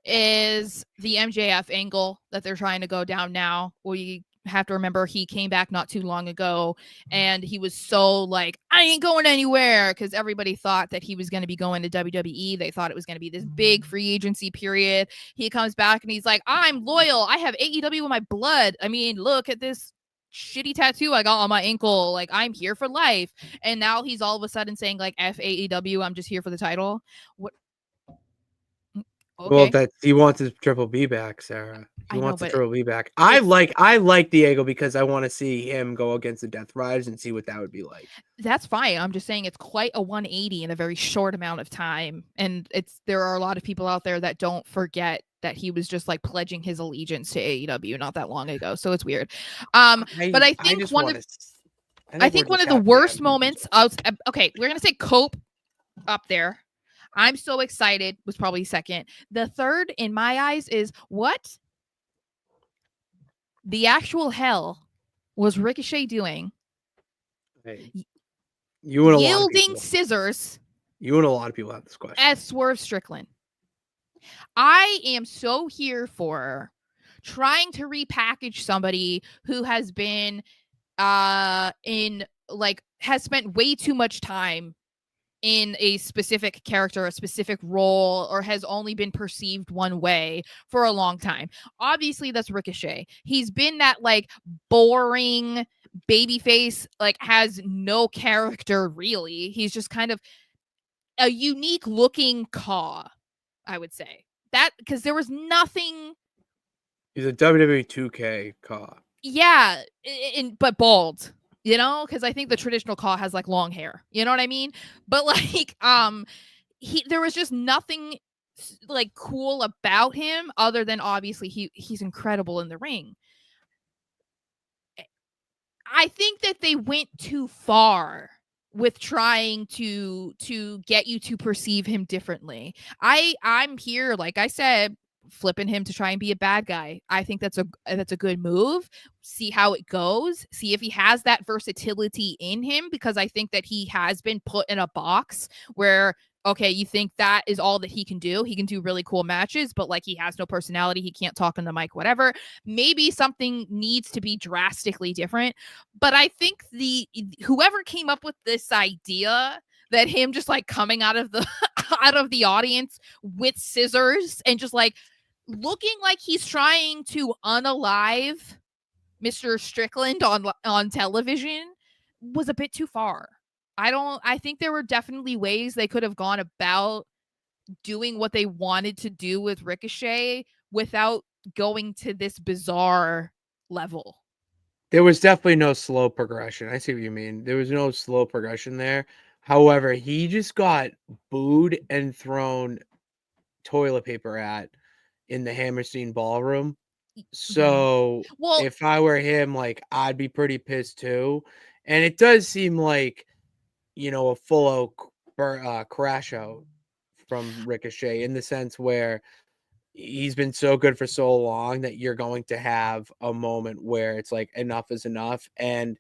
is the MJF angle that they're trying to go down now. We have to remember he came back not too long ago and he was so like, I ain't going anywhere, because everybody thought that he was going to be going to WWE. They thought it was going to be this big free agency period. He comes back and he's like, I'm loyal. I have AEW in my blood. I mean, look at this shitty tattoo I got on my ankle. Like, I'm here for life. And now he's all of a sudden saying like, F AEW, I'm just here for the title. What? Okay. Well, he wants his Triple B back, Sarah. He wants the Triple B back. I like the angle because I want to see him go against the Death Riders and see what that would be like. That's fine. I'm just saying it's quite a 180 in a very short amount of time, and there are a lot of people out there that don't forget that he was just like pledging his allegiance to AEW not that long ago. So it's weird. But I think one of the worst moments. Okay, we're gonna say Cope up there. I'm so excited was probably second. The third in my eyes is, what the actual hell was Ricochet doing? Hey, you and yielding scissors. You and a lot of people have this question. As Swerve Strickland. I am so here for trying to repackage somebody who has been in like has spent way too much time in a specific character, a specific role, or has only been perceived one way for a long time. Obviously, that's Ricochet. He's been that like boring babyface, like has no character really. He's just kind of a unique looking Caw, I would say. That because there was nothing. He's a WWE 2K Caw. Yeah, but bald. You know, because I think the traditional Caw has like long hair. You know what I mean? But like, there was just nothing like cool about him other than obviously he's incredible in the ring. I think that they went too far with trying to get you to perceive him differently. I'm here, like I said, flipping him to try and be a bad guy. I think that's a good move. See how it goes. See if he has that versatility in him, because I think that he has been put in a box where, okay, you think that is all that he can do. He can do really cool matches, but like he has no personality. He can't talk on the mic, whatever. Maybe something needs to be drastically different. But I think whoever came up with this idea that him just like coming out of the out of the audience with scissors and just like looking like he's trying to unalive Mr. Strickland on television was a bit too far. I think there were definitely ways they could have gone about doing what they wanted to do with Ricochet without going to this bizarre level. There was definitely no slow progression. I see what you mean. There was no slow progression there. However, he just got booed and thrown toilet paper at in the Hammerstein Ballroom. So well, if I were him, like, I'd be pretty pissed too. And it does seem like, a full-out crash out from Ricochet, in the sense where he's been so good for so long that you're going to have a moment where it's like enough is enough. And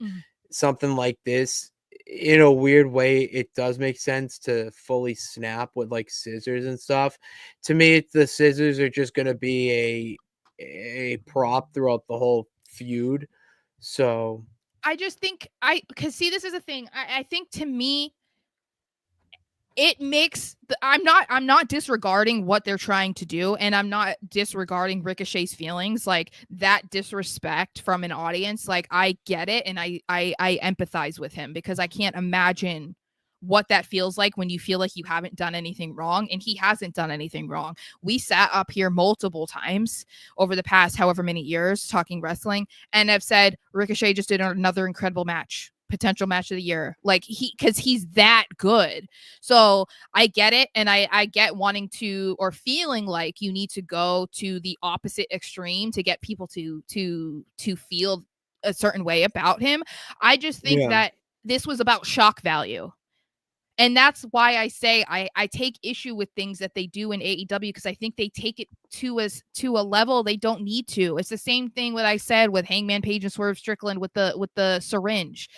something like this, in a weird way, it does make sense to fully snap with like scissors and stuff. To me, the scissors are just going to be a prop throughout the whole feud. So I just think because see, this is a thing. I think to me, it makes I'm not disregarding what they're trying to do, and I'm not disregarding Ricochet's feelings. Like that disrespect from an audience, like I get it, and I empathize with him, because I can't imagine what that feels like when you feel like you haven't done anything wrong, and he hasn't done anything wrong. We sat up here multiple times over the past however many years talking wrestling and have said Ricochet just did another incredible match, potential match of the year, like because he's that good. So I get it, and I get wanting to, or feeling like you need to go to the opposite extreme to get people to feel a certain way about him. I just think that this was about shock value. And that's why I say I take issue with things that they do in AEW, because I think they take it to a level they don't need to. It's the same thing what I said with Hangman Page and Swerve Strickland with the syringe.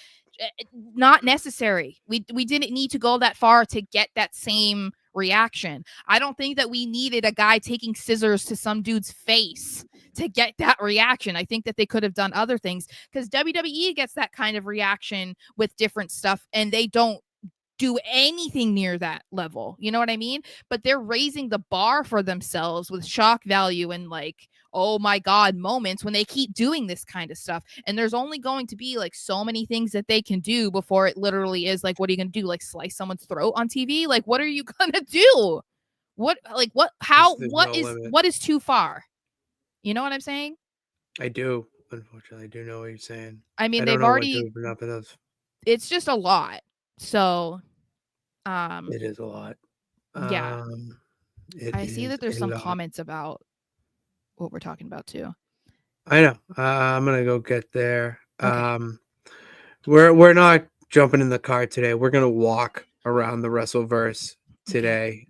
Not necessary. We didn't need to go that far to get that same reaction. I don't think that we needed a guy taking scissors to some dude's face to get that reaction. I think that they could have done other things, because WWE gets that kind of reaction with different stuff, and they don't do anything near that level. You know what I mean? But they're raising the bar for themselves with shock value and like, oh my God moments when they keep doing this kind of stuff. And there's only going to be like so many things that they can do before it literally is like, what are you going to do? Like slice someone's throat on TV? Like, what are you going to do? What is too far? You know what I'm saying? I do. Unfortunately, I do know what you're saying. I mean, they've already, it's just a lot. So, it is a lot. Yeah. I see that there's some comments about what we're talking about too. I know. I'm gonna go get there. Okay. We're not jumping in the car today. We're gonna walk around the Wrestleverse today,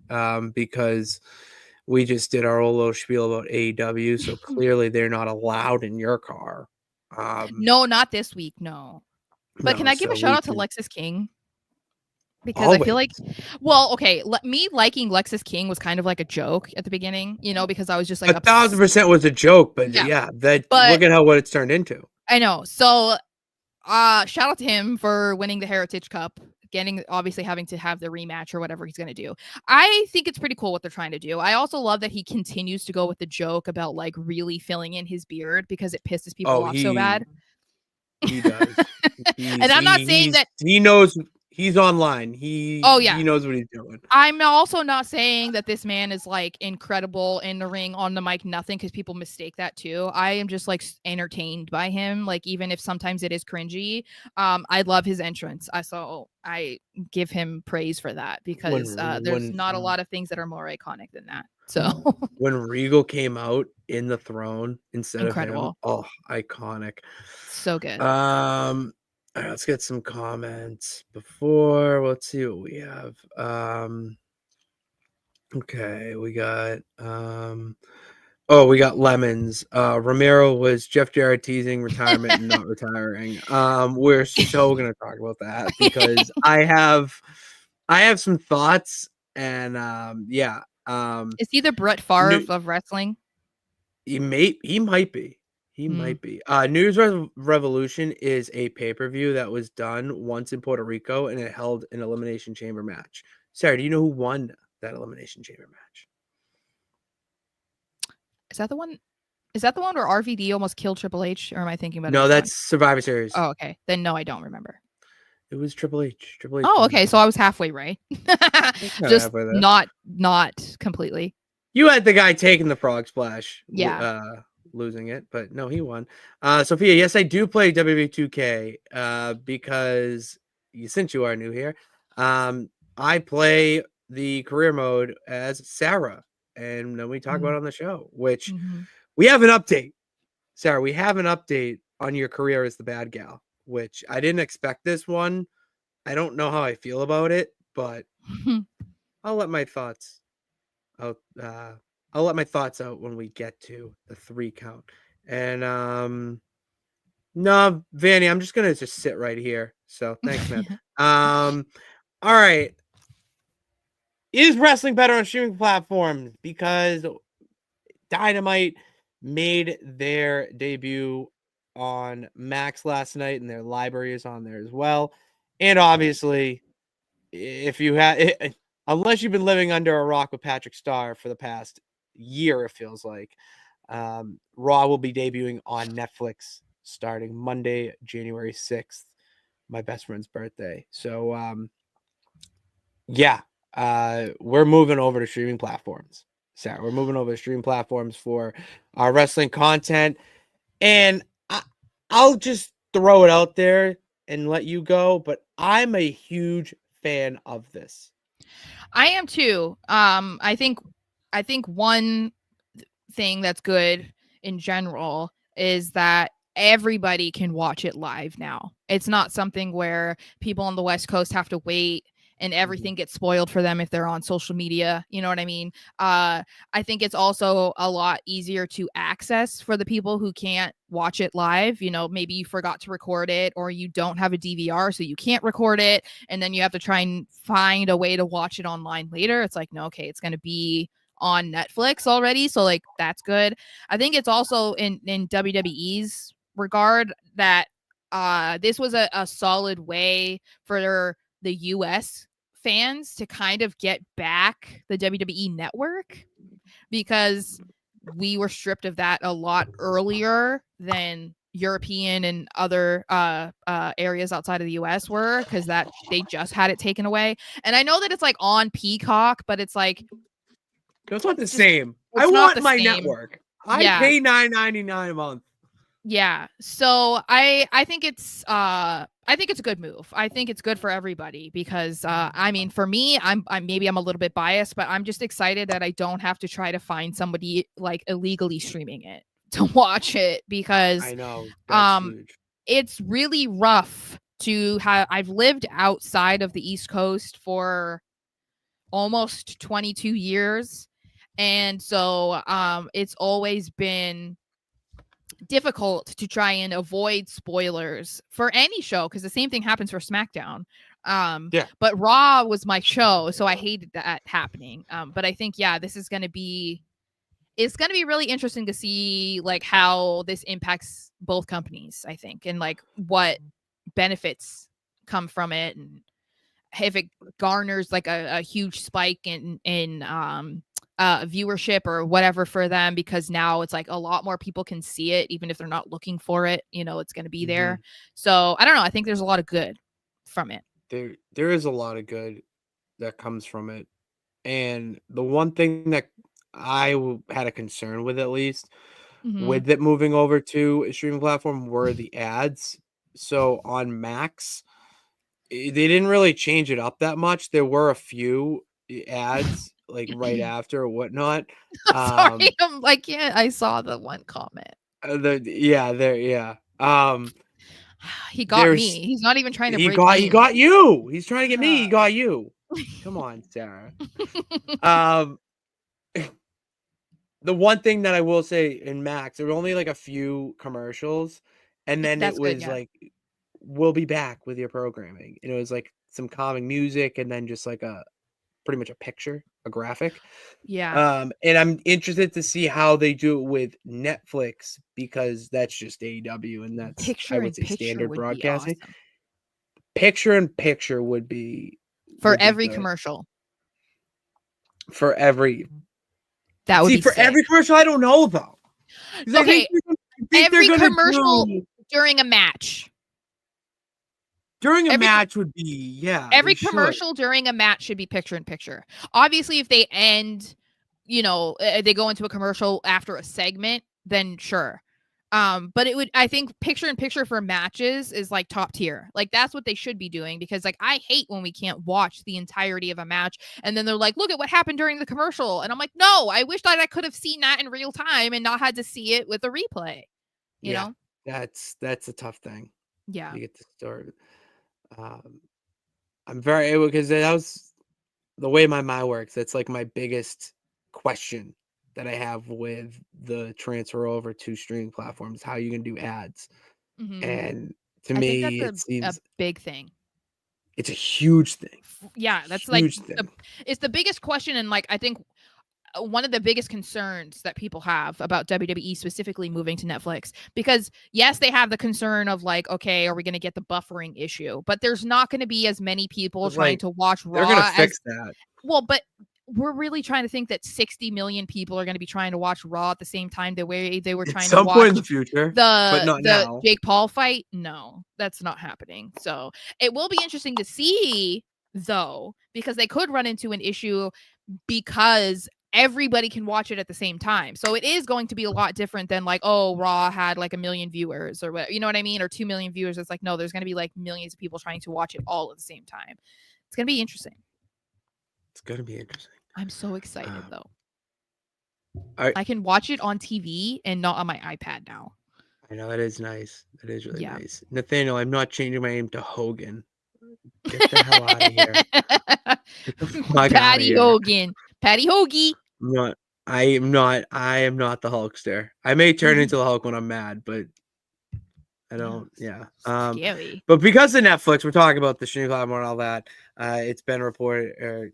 because we just did our old little spiel about AEW. So clearly they're not allowed in your car. No, not this week. No. But no, can I give a shout out to Lexis King? Because always. I feel like, well, okay, me liking Lexis King was kind of like a joke at the beginning, because I was just like 1,000% was a joke, but look at what it's turned into. I know. So shout out to him for winning the Heritage Cup, obviously having to have the rematch or whatever he's going to do. I think it's pretty cool what they're trying to do. I also love that he continues to go with the joke about like really filling in his beard because it pisses people off so bad. He does. And I'm not saying that he knows he's online. He knows what he's doing. I'm also not saying that this man is like incredible in the ring, on the mic, nothing, because people mistake that too. I am just like entertained by him, like even if sometimes it is cringy. I love his entrance. So I give him praise for that because there's not a lot of things that are more iconic than that. So when Regal came out in the throne instead Incredible. of him, iconic. So good. All right, let's get some comments before. Let's see what we have. Okay, we got we got lemons. Romero was Jeff Jarrett teasing retirement and not retiring. We're so gonna talk about that because I have some thoughts and is he the Brett Favre of wrestling? He might be. He might be. New Year's Revolution is a pay-per-view that was done once in Puerto Rico, and it held an Elimination Chamber match. Sarah, do you know who won that Elimination Chamber match? Is that the one? Is that the one where RVD almost killed Triple H? Or am I thinking about? No, that's Survivor Series. Oh, okay. Then no, I don't remember. It was Triple H. Oh, okay. So I was halfway right. Just not completely. You had the guy taking the frog splash. Yeah. Losing it, but no, he won. Sophia, yes, I do play WWE 2K because since you are new here, I play the career mode as Sara, and then we talk about it on the show, which we have an update. Sara, we have an update on your career as the bad gal, which I didn't expect this one. I don't know how I feel about it, but I'll let my thoughts out. I'll let my thoughts out when we get to the 3 count. And no, Vanny, I'm just gonna sit right here. So thanks, man. All right. Is wrestling better on streaming platforms? Because Dynamite made their debut on Max last night, and their library is on there as well. And obviously, if you have, unless you've been living under a rock with Patrick Starr for the past year, it feels like, Raw will be debuting on Netflix starting Monday, January 6th, my best friend's birthday. So we're moving over to streaming platforms. Sarah, we're moving over to streaming platforms for our wrestling content, and I'll just throw it out there and let you go, but I'm a huge fan of this. I am too. I think one thing that's good in general is that everybody can watch it live now. It's not something where people on the West Coast have to wait and everything gets spoiled for them if they're on social media. You know what I mean? I think it's also a lot easier to access for the people who can't watch it live. You know, maybe you forgot to record it, or you don't have a DVR, so you can't record it. And then you have to try and find a way to watch it online later. It's like, no, okay, it's going to be on Netflix already. So like, that's good. I think it's also in WWE's regard that this was a solid way for the US fans to kind of get back the WWE network, because we were stripped of that a lot earlier than European and other areas outside of the US were, because that they just had it taken away. And I know that it's like on Peacock, but it's like, it's not the same. I want my network. I pay $9.99 a month. Yeah. So I think it's a good move. I think it's good for everybody because I mean, for me, I'm maybe I'm a little bit biased, but I'm just excited that I don't have to try to find somebody like illegally streaming it to watch it, because I know that's huge. It's really rough to have. I've lived outside of the East Coast for almost 22 years, and so it's always been difficult to try and avoid spoilers for any show, because the same thing happens for SmackDown. But Raw was my show, so I hated that happening. But I think this is gonna be really interesting to see like how this impacts both companies, I think, and like what benefits come from it, and if it garners like a huge spike in viewership or whatever for them, because now it's like a lot more people can see it, even if they're not looking for it, it's going to be there. So I don't know. I think there's a lot of good from it. There is a lot of good that comes from it. And the one thing that I had a concern with, at least with it moving over to a streaming platform, were the ads. So on Max, they didn't really change it up that much. There were a few ads like right after or whatnot. Sorry, I'm like, yeah, I saw the one comment. He got me. He's not even trying to break me. He got you. He's trying to get me. He got you. Come on, Sarah. The one thing that I will say in Max, there were only like a few commercials, and then it was like, we'll be back with your programming. And it was like some calming music, and then just like pretty much a picture, a graphic. Yeah. And I'm interested to see how they do it with Netflix, because that's just AEW, and that's picture I would say standard broadcasting. Awesome. Picture in picture would be for every commercial. For every that would be for sick. every commercial. I don't know though. Okay, every commercial during a match. During a match would be, every commercial during a match should be picture in picture. Obviously, if they end, they go into a commercial after a segment, then sure. But I think picture in picture for matches is like top tier. Like that's what they should be doing, because like I hate when we can't watch the entirety of a match and then they're like, look at what happened during the commercial. And I'm like, no, I wish that I could have seen that in real time and not had to see it with a replay. You know? That's a tough thing. Yeah. You get to start. I'm very, because that was the way my mind works. That's like my biggest question that I have with the transfer over to streaming platforms. How are you going to do ads? And to me, it seems a big thing. It's a huge thing. Yeah, that's huge like it's the biggest question, and like I think one of the biggest concerns that people have about WWE specifically moving to Netflix, because yes, they have the concern of like, okay, are we going to get the buffering issue? But there's not going to be as many people trying to watch Raw. They're going to fix that. Well, but we're really trying to think that 60 million people are going to be trying to watch Raw at the same time the way they were trying to watch point in the future, but not now. Jake Paul fight. No, that's not happening. So it will be interesting to see though, because they could run into an issue because everybody can watch it at the same time. So it is going to be a lot different than like, oh, Raw had like 1 million viewers or what, you know what I mean? Or 2 million viewers. It's like, no, there's going to be like millions of people trying to watch it all at the same time. It's going to be interesting. It's going to be interesting. I'm so excited though. I can watch it on TV and not on my iPad now. I know, that is nice. That is really nice. Nathaniel, I'm not changing my name to Hogan. Get the hell out of here. Get the fuck out of here. Hogan. Patty Hoagie. I am not the Hulkster. I may turn into the Hulk when I'm mad, but I don't. Scary. But because of Netflix, we're talking about the streaming platform and all that. It's been reported,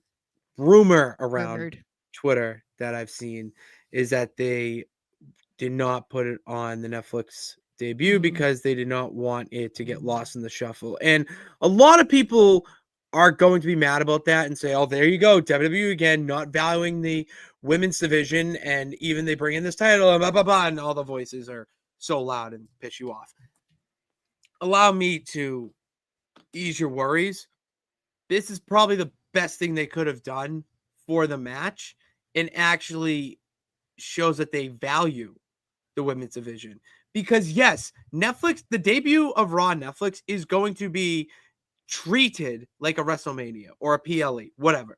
rumor around Twitter that I've seen is that they did not put it on the Netflix debut because they did not want it to get lost in the shuffle. And a lot of people are going to be mad about that and say, oh, there you go, WWE again, not valuing the women's division, and even they bring in this title and blah, blah, blah, and all the voices are so loud and piss you off. Allow me to ease your worries. This is probably the best thing they could have done for the match, and actually shows that they value the women's division. Because yes, Netflix, the debut of Raw on Netflix is going to be treated like a WrestleMania or a PLE, whatever.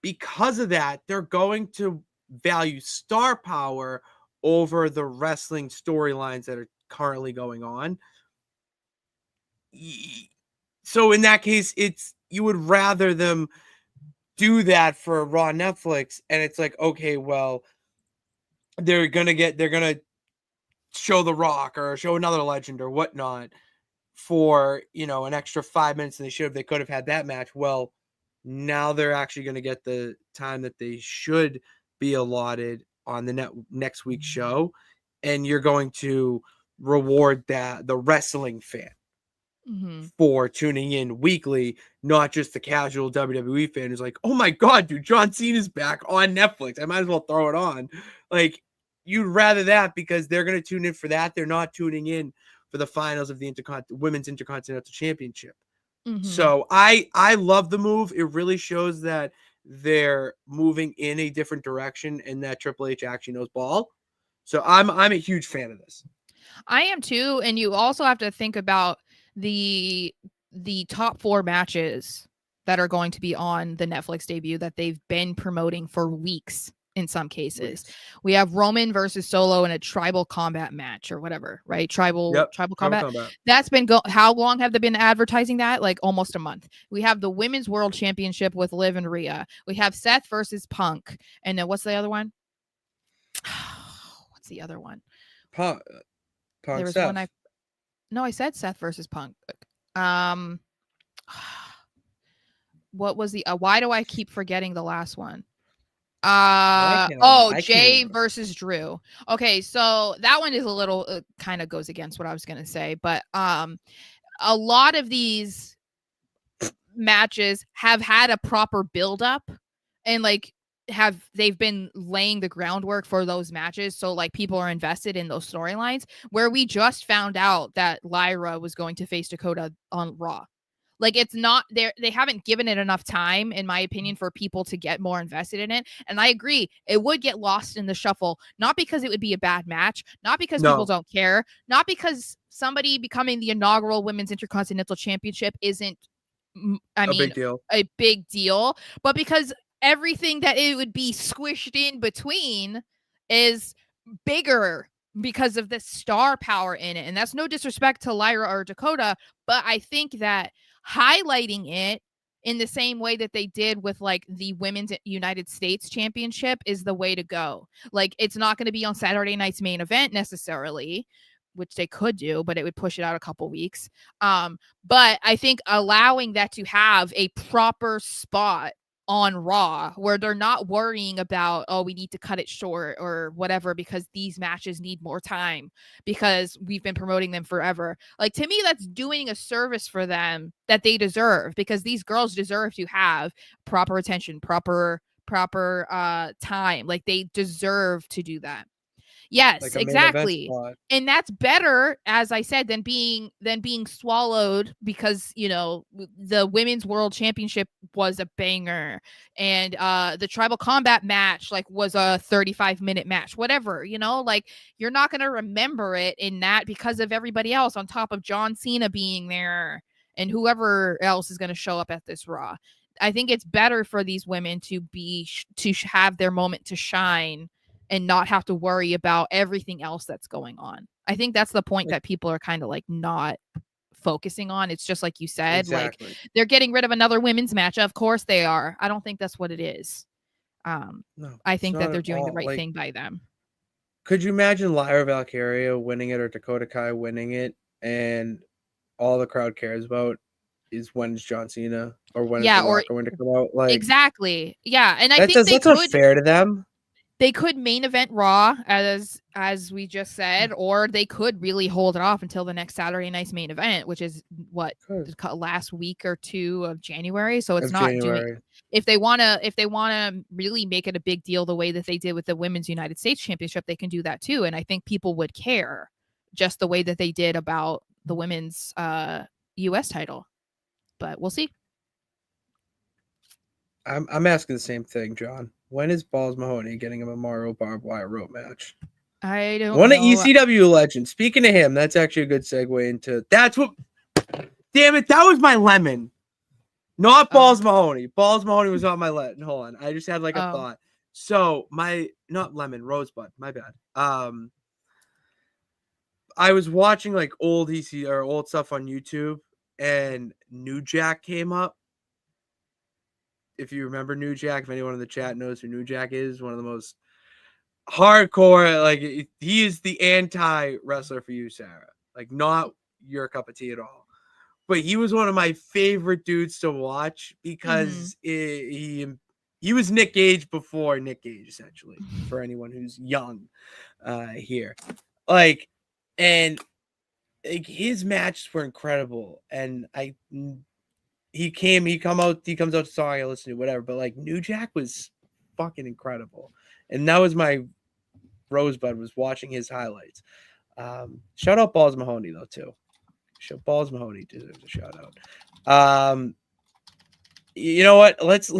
Because of that, they're going to value star power over the wrestling storylines that are currently going on. So in that case, you would rather them do that for Raw Netflix, and it's like, okay, well, they're gonna show The Rock or show another legend or whatnot for, an extra 5 minutes than they could have had that match. Well, now they're actually going to get the time that they should be allotted on the next week's show, and you're going to reward the wrestling fan for tuning in weekly, not just the casual WWE fan who's like, oh my God, dude, John Cena's back on Netflix. I might as well throw it on. Like, you'd rather that because they're going to tune in for that. They're not tuning in for the finals of the Women's Intercontinental Championship. So I love the move. It really shows that they're moving in a different direction and that Triple H actually knows ball. So I'm a huge fan of this. I am too. And you also have to think about the top 4 matches that are going to be on the Netflix debut that they've been promoting for weeks. In some cases, we have Roman versus Solo in a tribal combat match or whatever, right? Tribal combat. That's been how long have they been advertising that? Like almost a month. We have the Women's World Championship with Liv and Rhea. We have Seth versus Punk. And then what's the other one? What's the other one? Punk. There was Seth. one I said Seth versus Punk. What was the why do I keep forgetting the last one? Jay versus Drew. Okay, so that one is a little kind of goes against what I was gonna say, but a lot of these matches have had a proper build up and like they've been laying the groundwork for those matches, so like people are invested in those storylines. Where we just found out that Lyra was going to face Dakota on Raw. Like it's not there. They haven't given it enough time, in my opinion, for people to get more invested in it. And I agree, it would get lost in the shuffle, not because it would be a bad match, not because people don't care, not because somebody becoming the inaugural Women's Intercontinental Championship isn't, a big deal, but because everything that it would be squished in between is bigger because of the star power in it. And that's no disrespect to Lyra or Dakota, but I think that highlighting it in the same way that they did with like the Women's United States Championship is the way to go. Like it's not going to be on Saturday night's main event necessarily, which they could do, but it would push it out a couple weeks. But I think allowing that to have a proper spot on Raw where they're not worrying about, oh, we need to cut it short or whatever because these matches need more time because we've been promoting them forever. Like to me, that's doing a service for them that they deserve, because these girls deserve to have proper attention, proper time. Like they deserve to do that. Yes, like exactly. And that's better, as I said, than being swallowed, because, you know, the Women's World Championship was a banger and the tribal combat match like was a 35-minute match, whatever, you know, like you're not going to remember it in that because of everybody else on top of John Cena being there and whoever else is going to show up at this Raw. I think it's better for these women to have their moment to shine and not have to worry about everything else that's going on. I think that's the point that people are kind of like not focusing on. It's just like you said, like they're getting rid of another women's match. Of course they are. I don't think that's what it is. No, I think that they're doing the right thing by them. Could you imagine Lyra Valkyria winning it or Dakota Kai winning it, and all the crowd cares about is when's John Cena or when is The Rock going to come out? Like exactly, yeah. And I think that's unfair to them. They could main event Raw, as we just said, or they could really hold it off until the next Saturday night's main event, which is what last week or two of January. So it's not doing. If they wanna really make it a big deal the way that they did with the Women's United States Championship, they can do that too. And I think people would care just the way that they did about the women's U.S. title. But we'll see. I'm asking the same thing, John. When is Balls Mahoney getting a Memorial Barbed Wire rope match? I don't know. One of ECW legends. Speaking of him, that's actually a good segue into. That's what. Damn it! That was my lemon, not Balls Mahoney. Balls Mahoney was not my lemon. Hold on, I just had like a thought. So not lemon, Rosebud. My bad. I was watching like old old stuff on YouTube, and New Jack came up. If you remember New Jack, if anyone in the chat knows who New Jack is, one of the most hardcore, like he is the anti-wrestler for you, Sarah. Like not your cup of tea at all. But he was one of my favorite dudes to watch because he was Nick Gage before Nick Gage, essentially, for anyone who's young here. Like, and like his matches were incredible, and he comes out to song I listen to, whatever. But like New Jack was fucking incredible, and that was my rosebud, was watching his highlights. Shout out Balls Mahoney though too. Balls Mahoney deserves a shout out. You know what? Let's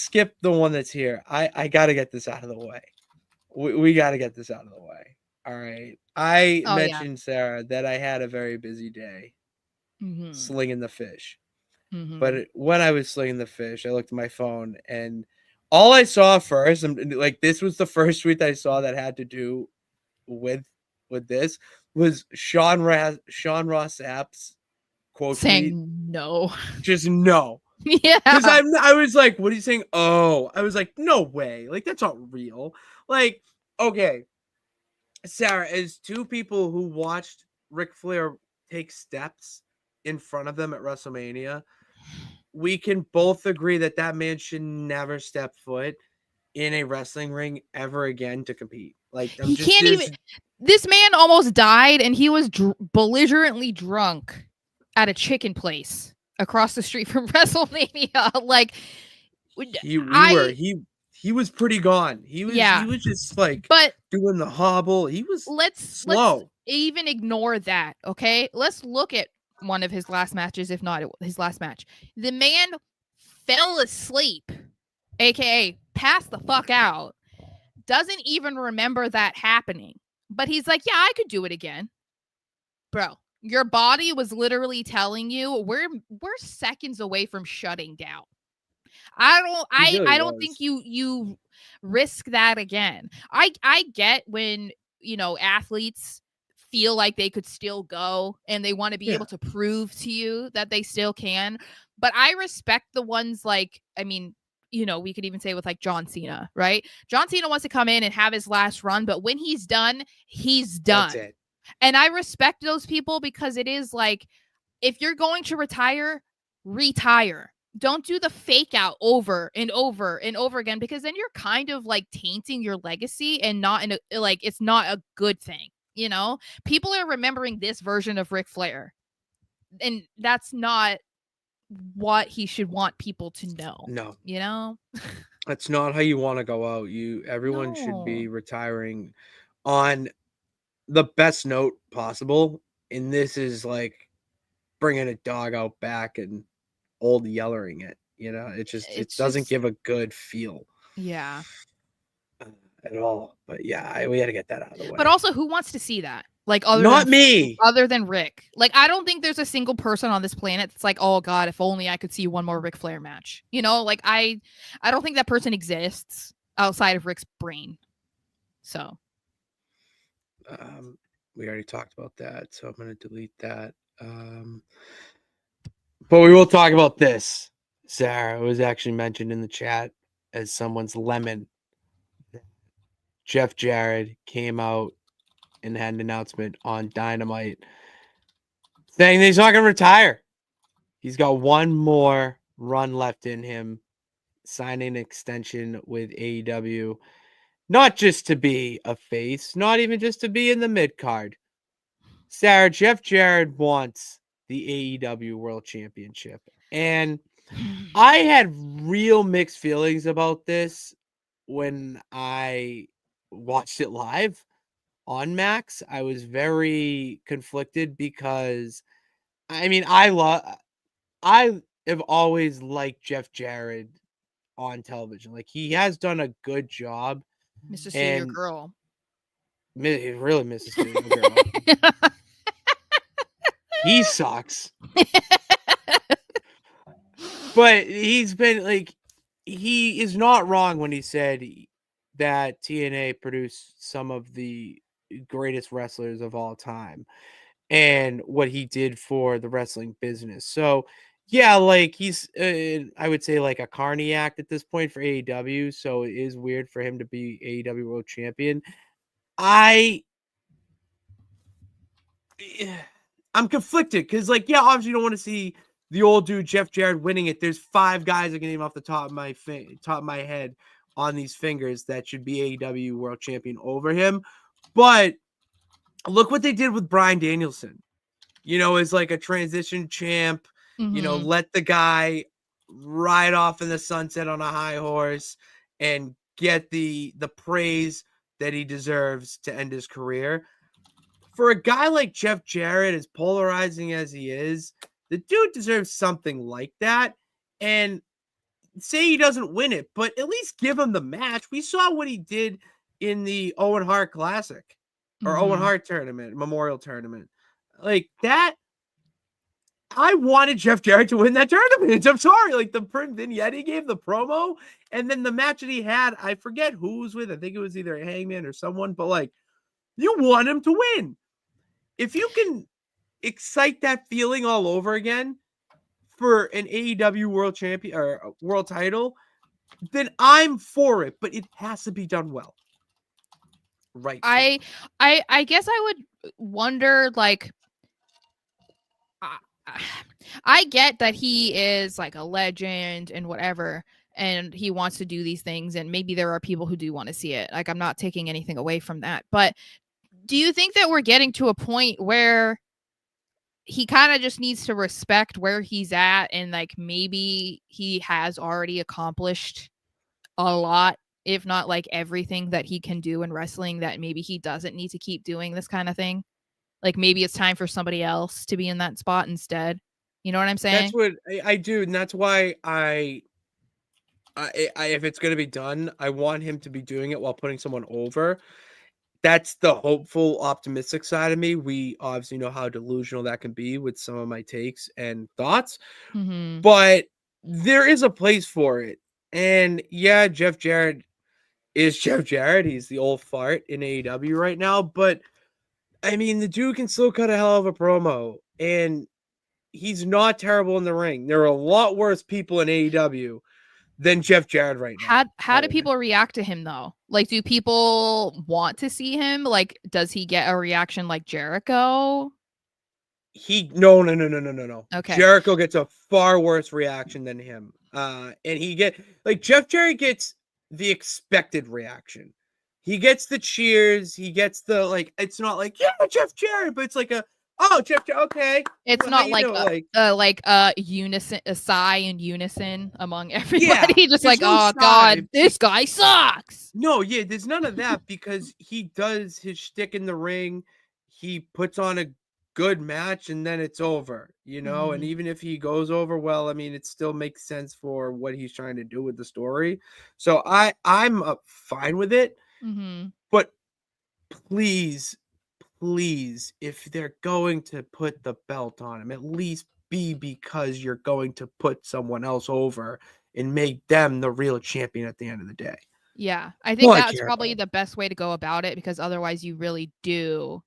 skip the one that's here. I gotta get this out of the way. We gotta get this out of the way. All right. I mentioned, Sarah, that I had a very busy day slinging the fish. But when I was slinging the fish, I looked at my phone, and all I saw first, and like this was the first tweet I saw that had to do with this, was Sean Ross Sapp's quote saying tweet. No. Just no. Yeah. Because I was like, what are you saying? Oh, I was like, no way. Like, that's not real. Like, okay. Sarah, as two people who watched Ric Flair take steps in front of them at WrestleMania, we can both agree that man should never step foot in a wrestling ring ever again to compete. Like, he can't even. This man almost died, and he was belligerently drunk at a chicken place across the street from WrestleMania. Like, he was pretty gone. He was just like, but doing the hobble. He was slow. Let's even ignore that. Okay, let's look at one of his last matches, if not his last match. The man fell asleep, aka passed the fuck out. Doesn't even remember that happening. But he's like, yeah, I could do it again. Bro, your body was literally telling you we're seconds away from shutting down. I don't think you risk that again. I get when, athletes feel like they could still go and they want to be able to prove to you that they still can. But I respect the ones like, we could even say with like John Cena, right? John Cena wants to come in and have his last run, but when he's done, he's done. That's it. And I respect those people because it is like, if you're going to retire, retire. Don't do the fake out over and over and over again, because then you're kind of like tainting your legacy and it's not a good thing. People are remembering this version of Ric Flair, and that's not what he should want people to know. No, that's not how you want to go out. Everyone should be retiring on the best note possible, and this is like bringing a dog out back and old yellering it. It doesn't give a good feel. Yeah. At all. But yeah, we got to get that out of the way. But also, who wants to see that? Like, me. Other than Rick. Like, I don't think there's a single person on this planet that's like, oh God, if only I could see one more Ric Flair match. Like I don't think that person exists outside of Rick's brain. So. We already talked about that, so I'm going to delete that. But we will talk about this. Sarah, it was actually mentioned in the chat as someone's lemon. Jeff Jarrett came out and had an announcement on Dynamite saying that he's not going to retire. He's got one more run left in him, signing an extension with AEW. Not just to be a face, not even just to be in the mid-card. Sarah, Jeff Jarrett wants the AEW World Championship. And I had real mixed feelings about this when I watched it live on Max. I was very conflicted because, I have always liked Jeff Jarrett on television. Like, he has done a good job. Mr. Studio Girl. He really misses Studio Girl. He sucks. But he's been like, he is not wrong when he said that TNA produced some of the greatest wrestlers of all time and what he did for the wrestling business. So yeah, like he's, I would say like a carny act at this point for AEW. So it is weird for him to be AEW World Champion. I'm conflicted because, like, yeah, obviously you don't want to see the old dude Jeff Jarrett winning it. There's 5 guys I can name off the top of my head on these fingers that should be AEW World Champion over him. But look what they did with Bryan Danielson. As like a transition champ. Let the guy ride off in the sunset on a high horse and get the praise that he deserves to end his career. For a guy like Jeff Jarrett, as polarizing as he is, the dude deserves something like that. And say he doesn't win it, but at least give him the match. We saw what he did in the Owen Hart Classic or Owen Hart tournament, Memorial Tournament. Like that, I wanted Jeff Jarrett to win that tournament. I'm sorry. Like the vignette he gave, the promo, and then the match that he had, I forget who was with. I think it was either a Hangman or someone, but like, you want him to win. If you can excite that feeling all over again for an AEW world champion or world title, then I'm for it, but it has to be done well. Right. I guess I would wonder, like, I get that he is like a legend and whatever, and he wants to do these things, and maybe there are people who do want to see it. Like, I'm not taking anything away from that, but do you think that we're getting to a point where he kind of just needs to respect where he's at, and like maybe he has already accomplished a lot, if not like everything that he can do in wrestling, that maybe he doesn't need to keep doing this kind of thing? Like maybe it's time for somebody else to be in that spot instead. You know what I'm saying? That's what I do, and that's why I if it's going to be done, I want him to be doing it while putting someone over. That's the hopeful, optimistic side of me. We obviously know how delusional that can be with some of my takes and thoughts, but there is a place for it. And yeah, Jeff Jarrett is Jeff Jarrett. He's the old fart in AEW right now, but I mean, the dude can still cut a hell of a promo, and he's not terrible in the ring. There are a lot worse people in AEW than Jeff Jarrett right now. How do people react to him though? Like, do people want to see him? Like, does he get a reaction like Jericho? No. Okay. Jericho gets a far worse reaction than him. And Jeff Jarrett gets the expected reaction. He gets the cheers. He gets the, like, it's not like, yeah, Jeff Jarrett, but it's like Jeff Jarrett, okay. It's not like unison, a sigh in unison among everybody. Just like, no oh God, this guy sucks. No, yeah, there's none of that because he does his shtick in the ring. He puts on a good match and then it's over, and even if he goes over, well, I mean, it still makes sense for what he's trying to do with the story. So I'm fine with it. But please, if they're going to put the belt on him, at least be because you're going to put someone else over and make them the real champion at the end of the day. Yeah, I think that's probably the best way to go about it, because otherwise you really do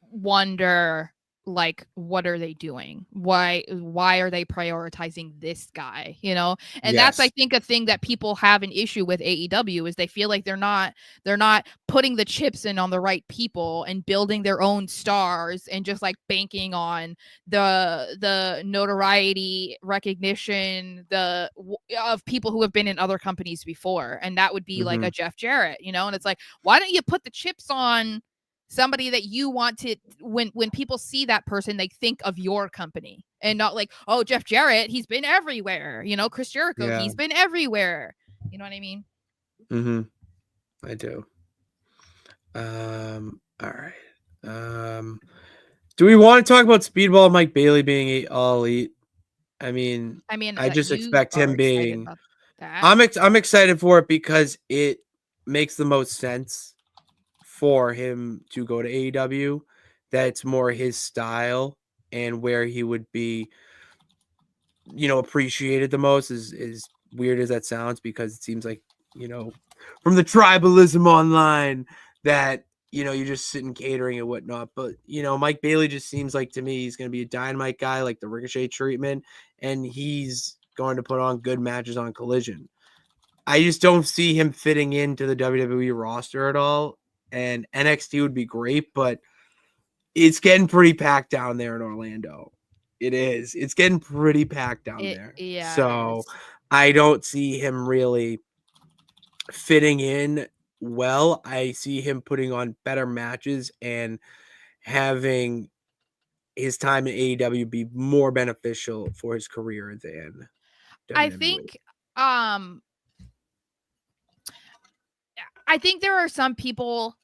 wonder, like, what are they doing? Why are they prioritizing this guy? And that's, I think, a thing that people have an issue with AEW is they feel like they're not putting the chips in on the right people and building their own stars and just like banking on the notoriety, recognition, of people who have been in other companies before. And that would be like a Jeff Jarrett, and it's like, why don't you put the chips on somebody that you want to, when people see that person, they think of your company and not like, oh, Jeff Jarrett, he's been everywhere. Chris Jericho, he's been everywhere. You know what I mean? I do. All right. Do we want to talk about Speedball Mike Bailey being all elite? I mean, I just expect him being. I'm excited for it because it makes the most sense for him to go to AEW. That's more his style and where he would be, appreciated the most, as weird as that sounds, because it seems like, from the tribalism online that, you're just sitting catering and whatnot. But, Mike Bailey just seems like, to me, he's going to be a Dynamite guy, like the Ricochet treatment, and he's going to put on good matches on Collision. I just don't see him fitting into the WWE roster at all. And NXT would be great, but it's getting pretty packed down there in Orlando. It is. It's getting pretty packed down there. Yeah. So I don't see him really fitting in well. I see him putting on better matches and having his time in AEW be more beneficial for his career than WWE. I think there are some people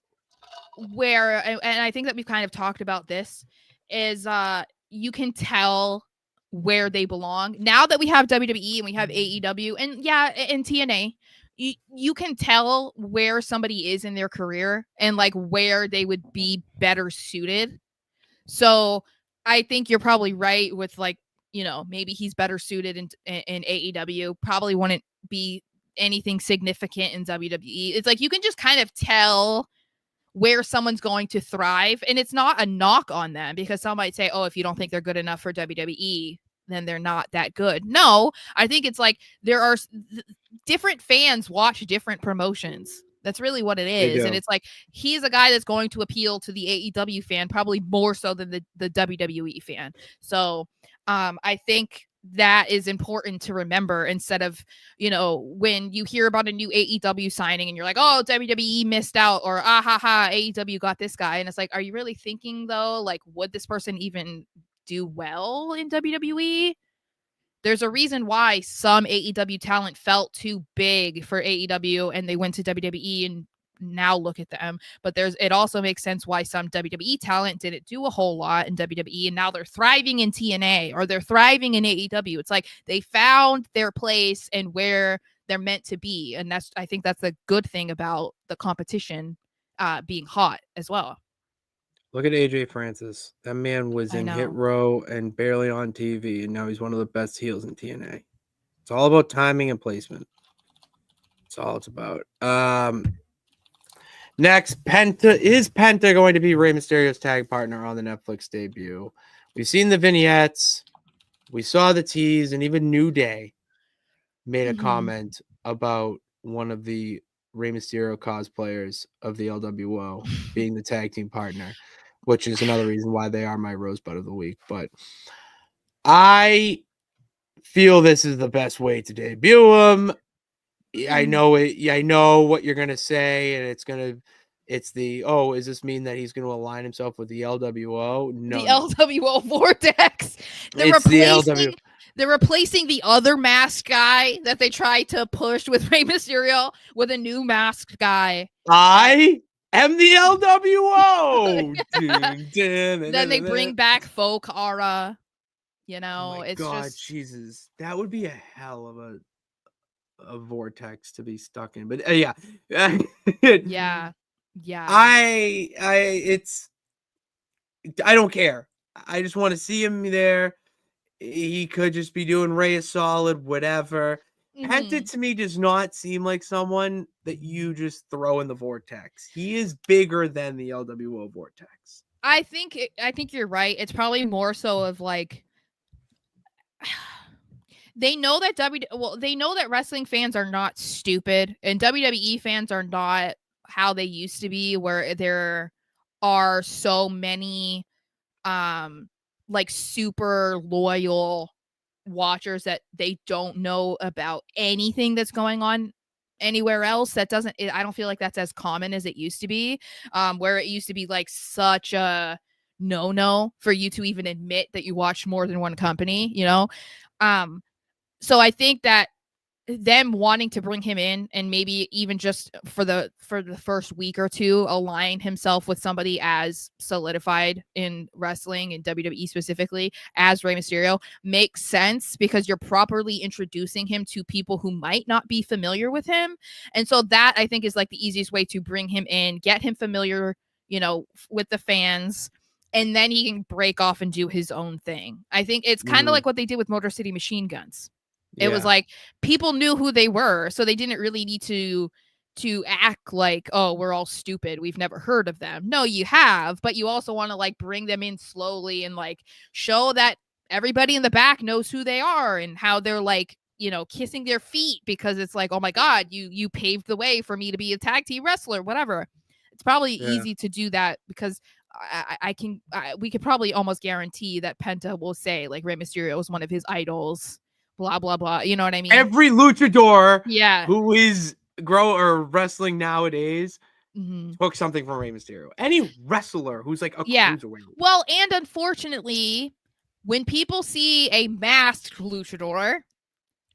where, and I think that we've kind of talked about this, is you can tell where they belong. Now that we have WWE and we have AEW and TNA, you can tell where somebody is in their career and like where they would be better suited. So I think you're probably right with like, maybe he's better suited in AEW, probably wouldn't be anything significant in WWE. It's like you can just kind of tell where someone's going to thrive, and it's not a knock on them, because some might say, oh, if you don't think they're good enough for WWE, then they're not that good. No, I think it's like there are different fans watch different promotions. That's really what it is. And it's like he's a guy that's going to appeal to the AEW fan probably more so than the WWE fan. So I think that is important to remember, instead of, when you hear about a new AEW signing and you're like, oh, WWE missed out, or AEW got this guy. And it's like, are you really thinking though, like, would this person even do well in WWE? There's a reason why some AEW talent felt too big for AEW and they went to WWE, and now look at them. But it also makes sense why some WWE talent didn't do a whole lot in WWE, and now they're thriving in TNA or they're thriving in AEW. It's like they found their place and where they're meant to be. And I think that's the good thing about the competition being hot as well. Look at AJ Francis. That man was in Hit Row and barely on TV, and now he's one of the best heels in TNA. It's all about timing and placement. That's all it's about. Next, Penta. Is Penta going to be Rey Mysterio's tag partner on the Netflix debut? We've seen the vignettes. We saw the tease, and even New Day made a comment about one of the Rey Mysterio cosplayers of the LWO being the tag team partner, which is another reason why they are my Rosebud of the Week. But I feel this is the best way to debut him. I know it. I know what you're gonna say, and does this mean that he's gonna align himself with the LWO? No, the LWO Vortex. They're replacing the other masked guy that they tried to push with Rey Mysterio with a new masked guy. I am the LWO. Then they bring back Folk Aura. It's just Jesus. That would be a hell of a vortex to be stuck in. But yeah. Yeah. I don't care. I just want to see him there. He could just be doing Rey a solid, whatever. Penta to me does not seem like someone that you just throw in the vortex. He is bigger than the LWO vortex. I think you're right. It's probably more so of like, they know that wrestling fans are not stupid, and WWE fans are not how they used to be, where there are so many like super loyal watchers that they don't know about anything that's going on anywhere else. I don't feel like that's as common as it used to be, where it used to be like such a no for you to even admit that you watch more than one company, so I think that them wanting to bring him in and maybe even just for the first week or two align himself with somebody as solidified in wrestling and WWE specifically as Rey Mysterio makes sense, because you're properly introducing him to people who might not be familiar with him. And so that, I think, is like the easiest way to bring him in, get him familiar, with the fans, and then he can break off and do his own thing. I think it's kind of like what they did with Motor City Machine Guns. It was like people knew who they were, so they didn't really need to act like, oh, we're all stupid, we've never heard of them. No, you have, but you also want to like bring them in slowly and like show that everybody in the back knows who they are and how they're like, kissing their feet, because it's like, oh my God, you paved the way for me to be a tag team wrestler, whatever. It's probably easy to do that, because we could probably almost guarantee that Penta will say like Rey Mysterio is one of his idols, blah blah blah, you know what I mean? Every luchador who is wrestling nowadays Mhm. took something from Rey Mysterio. Any wrestler who's like a Yeah. cruiserweight. Well, and unfortunately, when people see a masked luchador,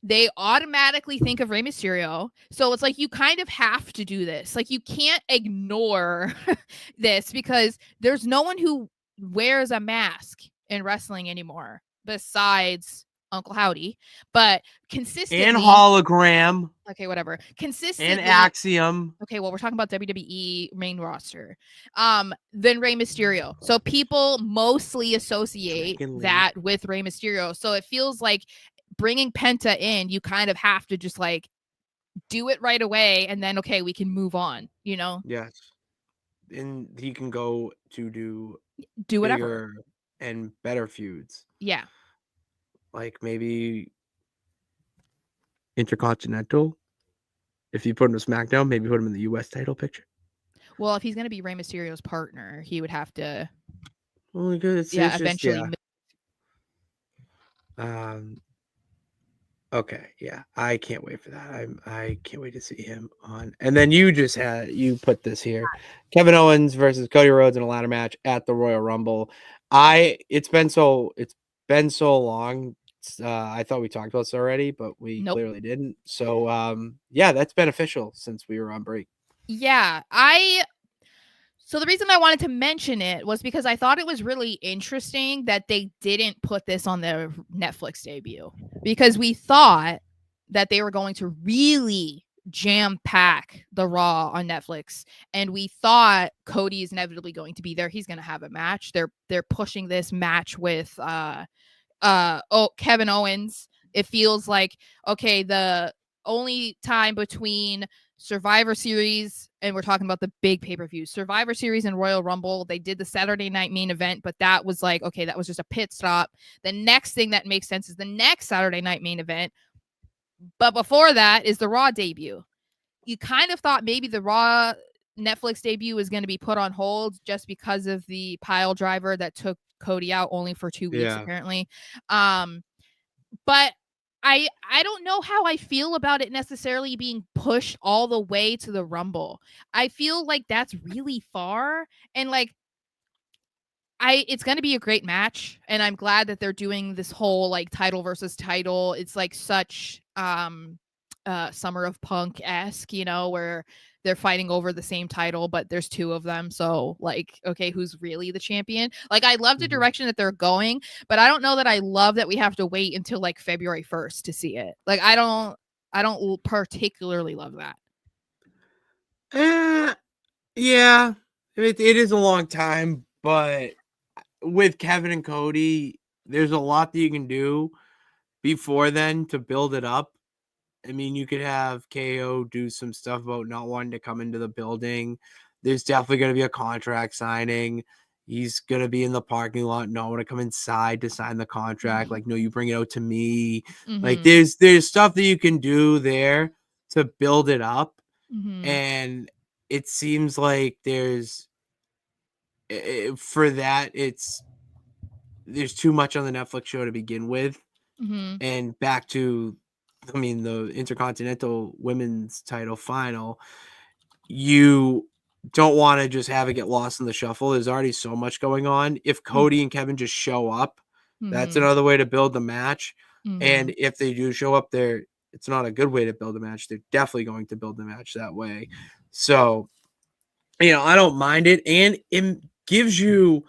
they automatically think of Rey Mysterio. So it's like you kind of have to do this. Like you can't ignore this because there's no one who wears a mask in wrestling anymore besides Uncle Howdy. But consistently And hologram. Okay, whatever. And Consistently Axiom. Okay, well, we're talking about WWE main roster. Then Rey Mysterio. So people mostly associate Dragon Lee. that with Rey Mysterio. So it feels like bringing Penta in, you kind of have to just like do it right away, and then okay, we can move on. You know, Yes. And he can go to do whatever. bigger and better feuds. Yeah. Like maybe Intercontinental. If you put him in SmackDown, maybe put him in the US title picture. Well, if he's gonna be Rey Mysterio's partner, he would have to. Well, it's Eventually. Okay, yeah, I can't wait for that. I can't wait to see him on. And then you put this here: Kevin Owens versus Cody Rhodes in a ladder match at the Royal Rumble. It's been so long. I thought we talked about this already, but we clearly didn't. So yeah, that's beneficial since we were on break. Yeah, So the reason I wanted to mention it was because I thought it was really interesting that they didn't put this on their Netflix debut, because we thought that they were going to really jam pack the Raw on Netflix, and we thought Cody is inevitably going to be there. He's going to have a match. They're pushing this match with Kevin Owens. It feels like, okay, the only time between Survivor Series, and we're talking about the big pay-per-views, Survivor Series and Royal Rumble, they did the Saturday night main event, but that was like, okay, that was just a pit stop. The next thing that makes sense is the next Saturday night main event, but before that is the Raw debut. You kind of thought maybe the Raw Netflix debut was going to be put on hold just because of the pile driver that took Cody out only for 2 weeks, apparently. But I don't know how I feel about it necessarily being pushed all the way to the Rumble. I feel like that's really far, and like it's going to be a great match, and I'm glad that they're doing this whole like title versus title. It's like such Summer of Punk-esque, you know, where they're fighting over the same title, but there's 2 of them. So like, okay, who's really the champion? Like, I love the direction that they're going, but I don't know that I love that we have to wait until like February 1st to see it. Like, I don't particularly love that. Yeah, it is a long time, but with Kevin and Cody, there's a lot that you can do before then to build it up. I mean, you could have KO do some stuff about not wanting to come into the building. There's definitely going to be a contract signing. He's going to be in the parking lot. No, I want to come inside to sign the contract. Like, no, you bring it out to me. Like, there's stuff that you can do there to build it up. And it seems like there's too much on the Netflix show to begin with. And back to, I mean, the Intercontinental Women's title final, you don't want to just have it get lost in the shuffle. There's already so much going on. If Cody and Kevin just show up, that's another way to build the match. And if they do show up there, it's not a good way to build a match. They're definitely going to build the match that way. So, you know, I don't mind it. And it gives you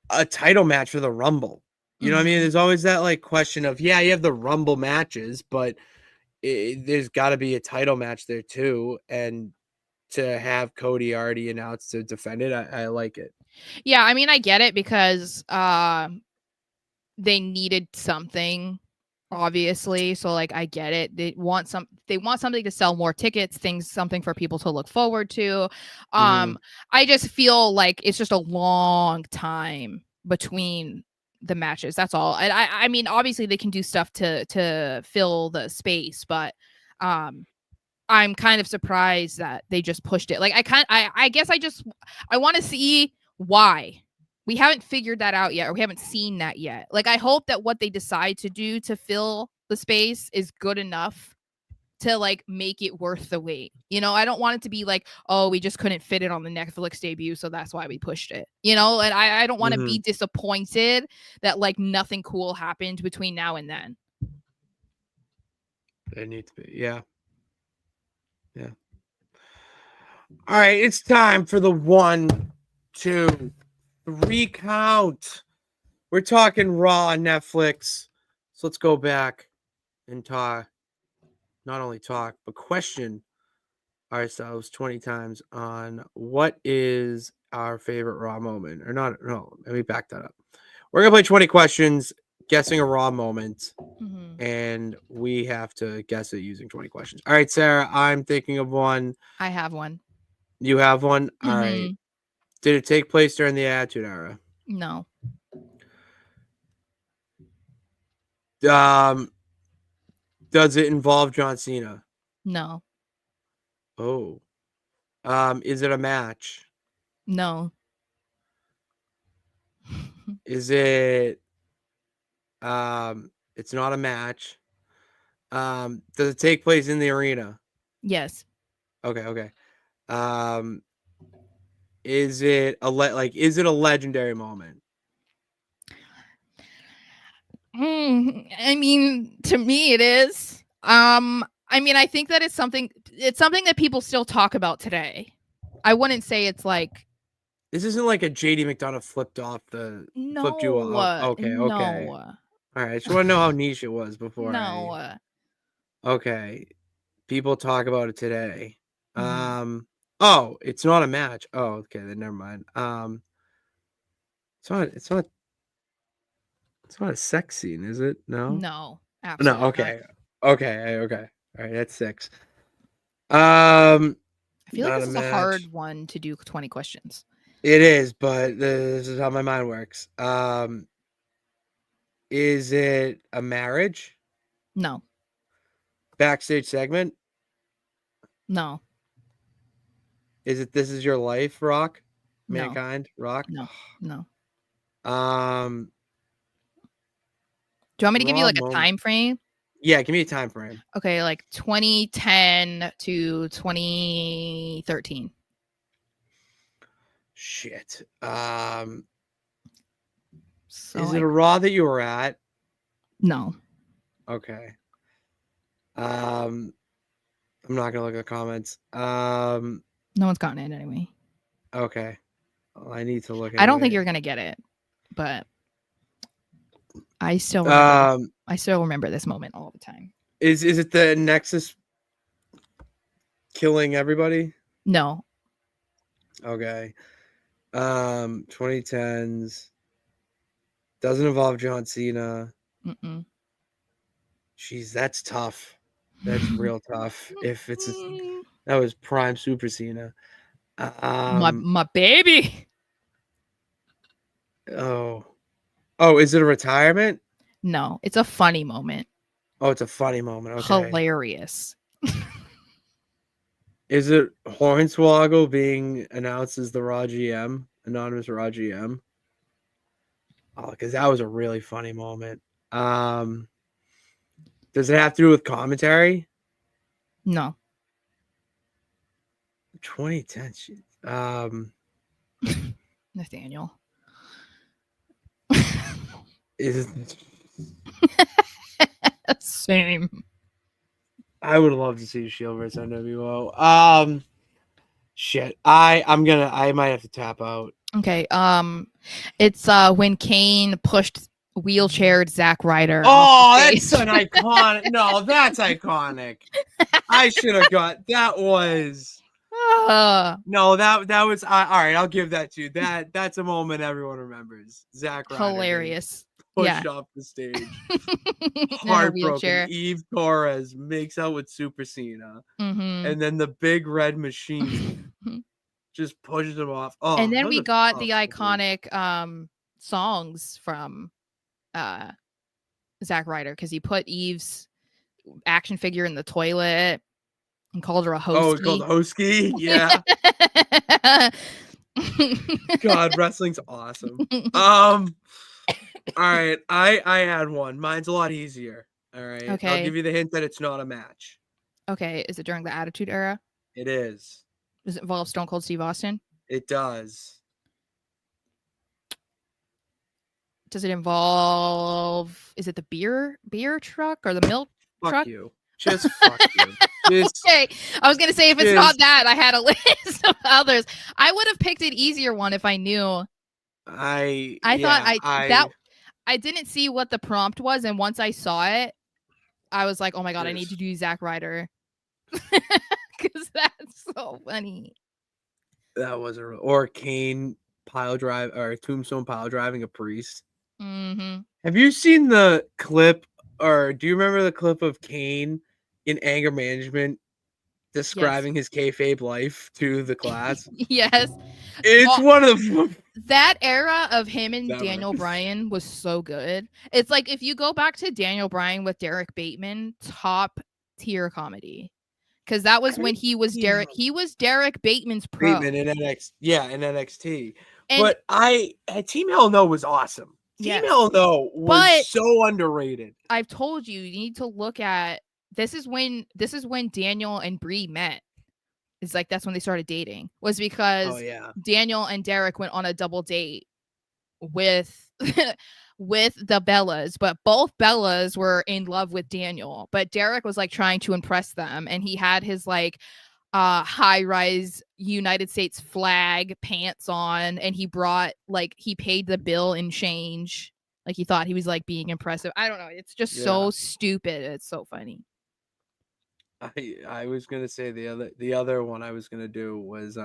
a title match for the Rumble. You know what I mean? There's always that like question of, yeah, you have the Rumble matches, but there's got to be a title match there too. And to have Cody already announced to defend it, I like it. Yeah, I mean, I get it because they needed something, obviously. So like, I get it. They want something to sell more tickets, something for people to look forward to. I just feel like it's just a long time between the matches. That's all. I mean, obviously they can do stuff to fill the space, but I'm kind of surprised that they just pushed it. Like, I guess I want to see why. We haven't figured that out yet, or we haven't seen that yet. Like, I hope that what they decide to do to fill the space is good enough to like make it worth the wait. You know, I don't want it to be like, oh, we just couldn't fit it on the Netflix debut, so that's why we pushed it. You know, and I don't want to be disappointed that like nothing cool happened between now and then. It needs to be, yeah. All right, it's time for the 1, 2, 3 count. We're talking Raw on Netflix, so let's go back and talk. Not only talk, but question ourselves 20 times on what is our favorite Raw moment. Or not, no, let me back that up. We're going to play 20 questions, guessing a Raw moment, and we have to guess it using 20 questions. All right, Sarah, I'm thinking of one. I have one. You have one? All right. Did it take place during the Attitude Era? No. Does it involve John Cena? No. Oh. Is it a match? No. Is it it's not a match. Does it take place in the arena? Yes. Okay. Is it a legendary moment? I mean, to me it is. I mean, I think that it's something that people still talk about today. I wouldn't say it's like, this isn't like a JD McDonough flipped you off. Okay. No. All right. I just want to know how niche it was before. No. Okay. People talk about it today. Oh, it's not a match. Oh, okay, then never mind. It's not a sex scene, is it? No. No. Absolutely. No. Okay. Not. Okay. All right, that's 6. I feel like this is a hard one to do 20 questions. It is, but this is how my mind works. Is it a marriage? No. Backstage segment? No. Is it This Is Your Life, Rock? No. Mankind, Rock? No. Do you want me to give you like a time frame? Yeah, give me a time frame. Okay, like 2010 to 2013. Shit. So is it a Raw that you were at? No. Okay. I'm not gonna look at the comments. No one's gotten it anyway. Okay. Well, I need to look at I don't think you're gonna get it, but I still remember this moment all the time. Is it the Nexus killing everybody? No. Okay. 2010s. Doesn't involve John Cena. Jeez, that's tough. That's real tough. If it's that was prime Super Cena. My baby. Oh, is it a retirement? No, it's a funny moment. Oh, it's a funny moment. Okay. Hilarious. Is it Hornswoggle being announced as the Raw GM, anonymous Raw GM? Oh, because that was a really funny moment. Does it have to do with commentary? No. 2010. Nathaniel. Is Same. I would love to see Shield versus NWO. Shit. I might have to tap out. Okay. It's when Kane pushed wheelchaired Zack Ryder. Oh, that's an iconic. No, that's iconic. I should have got that. Was no, that was all right. I'll give that to you. That's a moment everyone remembers. Zack Ryder hilarious. Pushed off the stage. Heartbroken. Eve Torres makes out with Super Cena. And then the big red machine just pushes him off. Oh, and then we got the iconic songs from Zack Ryder because he put Eve's action figure in the toilet and called her a hoskie. Oh, it's called hoskie? Yeah. God, wrestling's awesome. All right, I had one. Mine's a lot easier. All right. Okay. I'll give you the hint that it's not a match. Okay, is it during the Attitude Era? It is. Does it involve Stone Cold Steve Austin? It does. Does it involve? Is it the beer truck or the milk Fuck truck? you. Just fuck you. Just, Okay, I was gonna say if it's not that, I had a list of others. I would have picked an easier one if I knew. I thought I didn't see what the prompt was, and once I saw it, I was like, oh my god, I need to do Zack Ryder because that's so funny. That was or Kane pile drive or Tombstone pile driving a priest. Mm-hmm. Have you seen the clip, or do you remember the clip of Kane in anger management describing his kayfabe life to the class? Yes, It's one of the that era of him and Daniel Bryan was so good. It's like if you go back to Daniel Bryan with Derek Bateman, top tier comedy. Because that was when he was Derek Bateman's pro. Bateman in NXT. Yeah, in NXT. But Team Hell No was awesome. Team Hell No was so underrated. I've told you need to look at this is when Daniel and Brie met. It's like that's when they started dating. Was because Daniel and Derek went on a double date with with the Bellas, but both Bellas were in love with Daniel. But Derek was like trying to impress them, and he had his like high-rise United States flag pants on, and he brought like he paid the bill in change. Like he thought he was like being impressive. I don't know. It's just so stupid. It's so funny. I was gonna say the other one I was gonna do was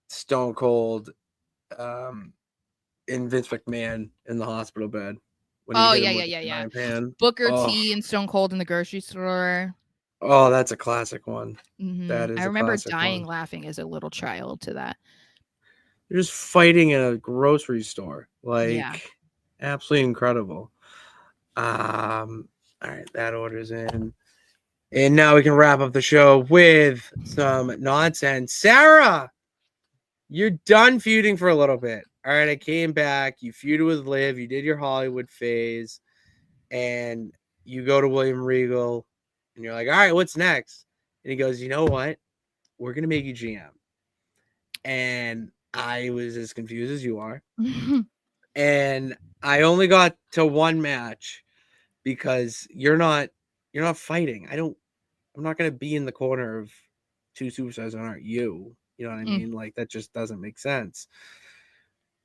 Stone Cold in Vince McMahon in the hospital bed. When Booker T and Stone Cold in the grocery store. Oh, that's a classic one. Mm-hmm. That is. I remember dying laughing as a little child to that. They're just fighting in a grocery store, absolutely incredible. All right, that order's in, and now we can wrap up the show with some nonsense. Sara, you're done feuding for a little bit. All right, I came back. You feuded with Liv. You did your Hollywood phase, and you go to William Regal. And you're like, all right, what's next? And he goes, you know what? We're going to make you GM. And I was as confused as you are. And I only got to one match because you're not fighting. I'm not going to be in the corner of two superstars that aren't you. You know what I mean? Like, that just doesn't make sense.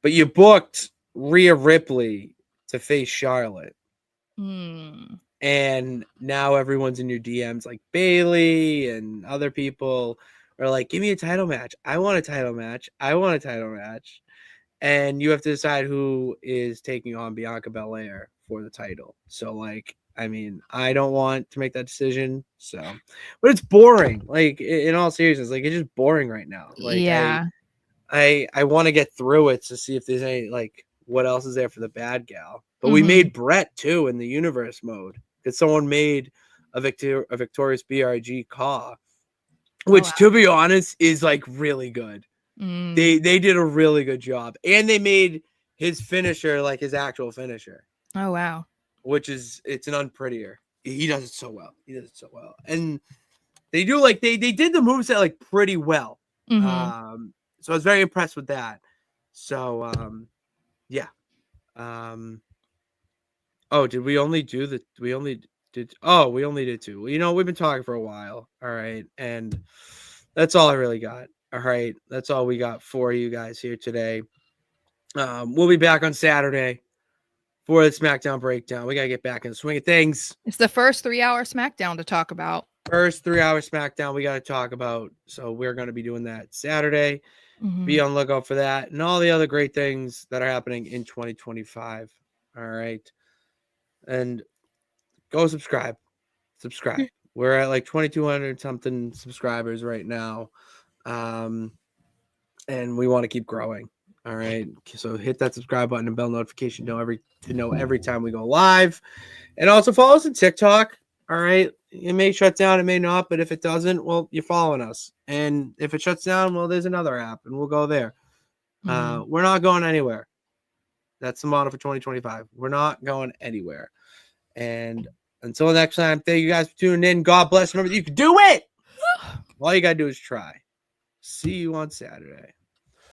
But you booked Rhea Ripley to face Charlotte. And now everyone's in your DMs, like Bailey and other people are like, give me a title match. I want a title match. I want a title match. And you have to decide who is taking on Bianca Belair for the title. So, like, I mean, I don't want to make that decision. So, but it's boring. Like, in all seriousness, like, it's just boring right now. Like, I want to get through it to see if there's any, like, what else is there for the bad gal. But we made Brett, too, in the universe mode. Because someone made a Victorious BRG Caw, which, to be honest, is, like, really good. They did a really good job. And they made his finisher like his actual finisher. Oh, wow. Which is, it's an unprettier. He does it so well. And they do, like, they did the moveset, like, pretty well. So I was very impressed with that. So, yeah. Oh, did we only do we only did two. Well, you know, we've been talking for a while. All right. And that's all I really got. All right. That's all we got for you guys here today. We'll be back on Saturday for the SmackDown breakdown. We got to get back in the swing of things. It's the first 3-hour SmackDown to talk about. First 3-hour SmackDown we got to talk about. So we're going to be doing that Saturday. Be on the lookout for that and all the other great things that are happening in 2025. All right. And go subscribe. We're at like 2,200 something subscribers right now. And we want to keep growing. All right. So hit that subscribe button and bell notification to know every time we go live. And also follow us on TikTok. All right. It may shut down, it may not, but if it doesn't, well, you're following us. And if it shuts down, well, there's another app and we'll go there. We're not going anywhere. That's the motto for 2025. We're not going anywhere. And Until next time, thank you guys for tuning in. God bless. Remember that you can do it. All you got to do is try. See you on Saturday.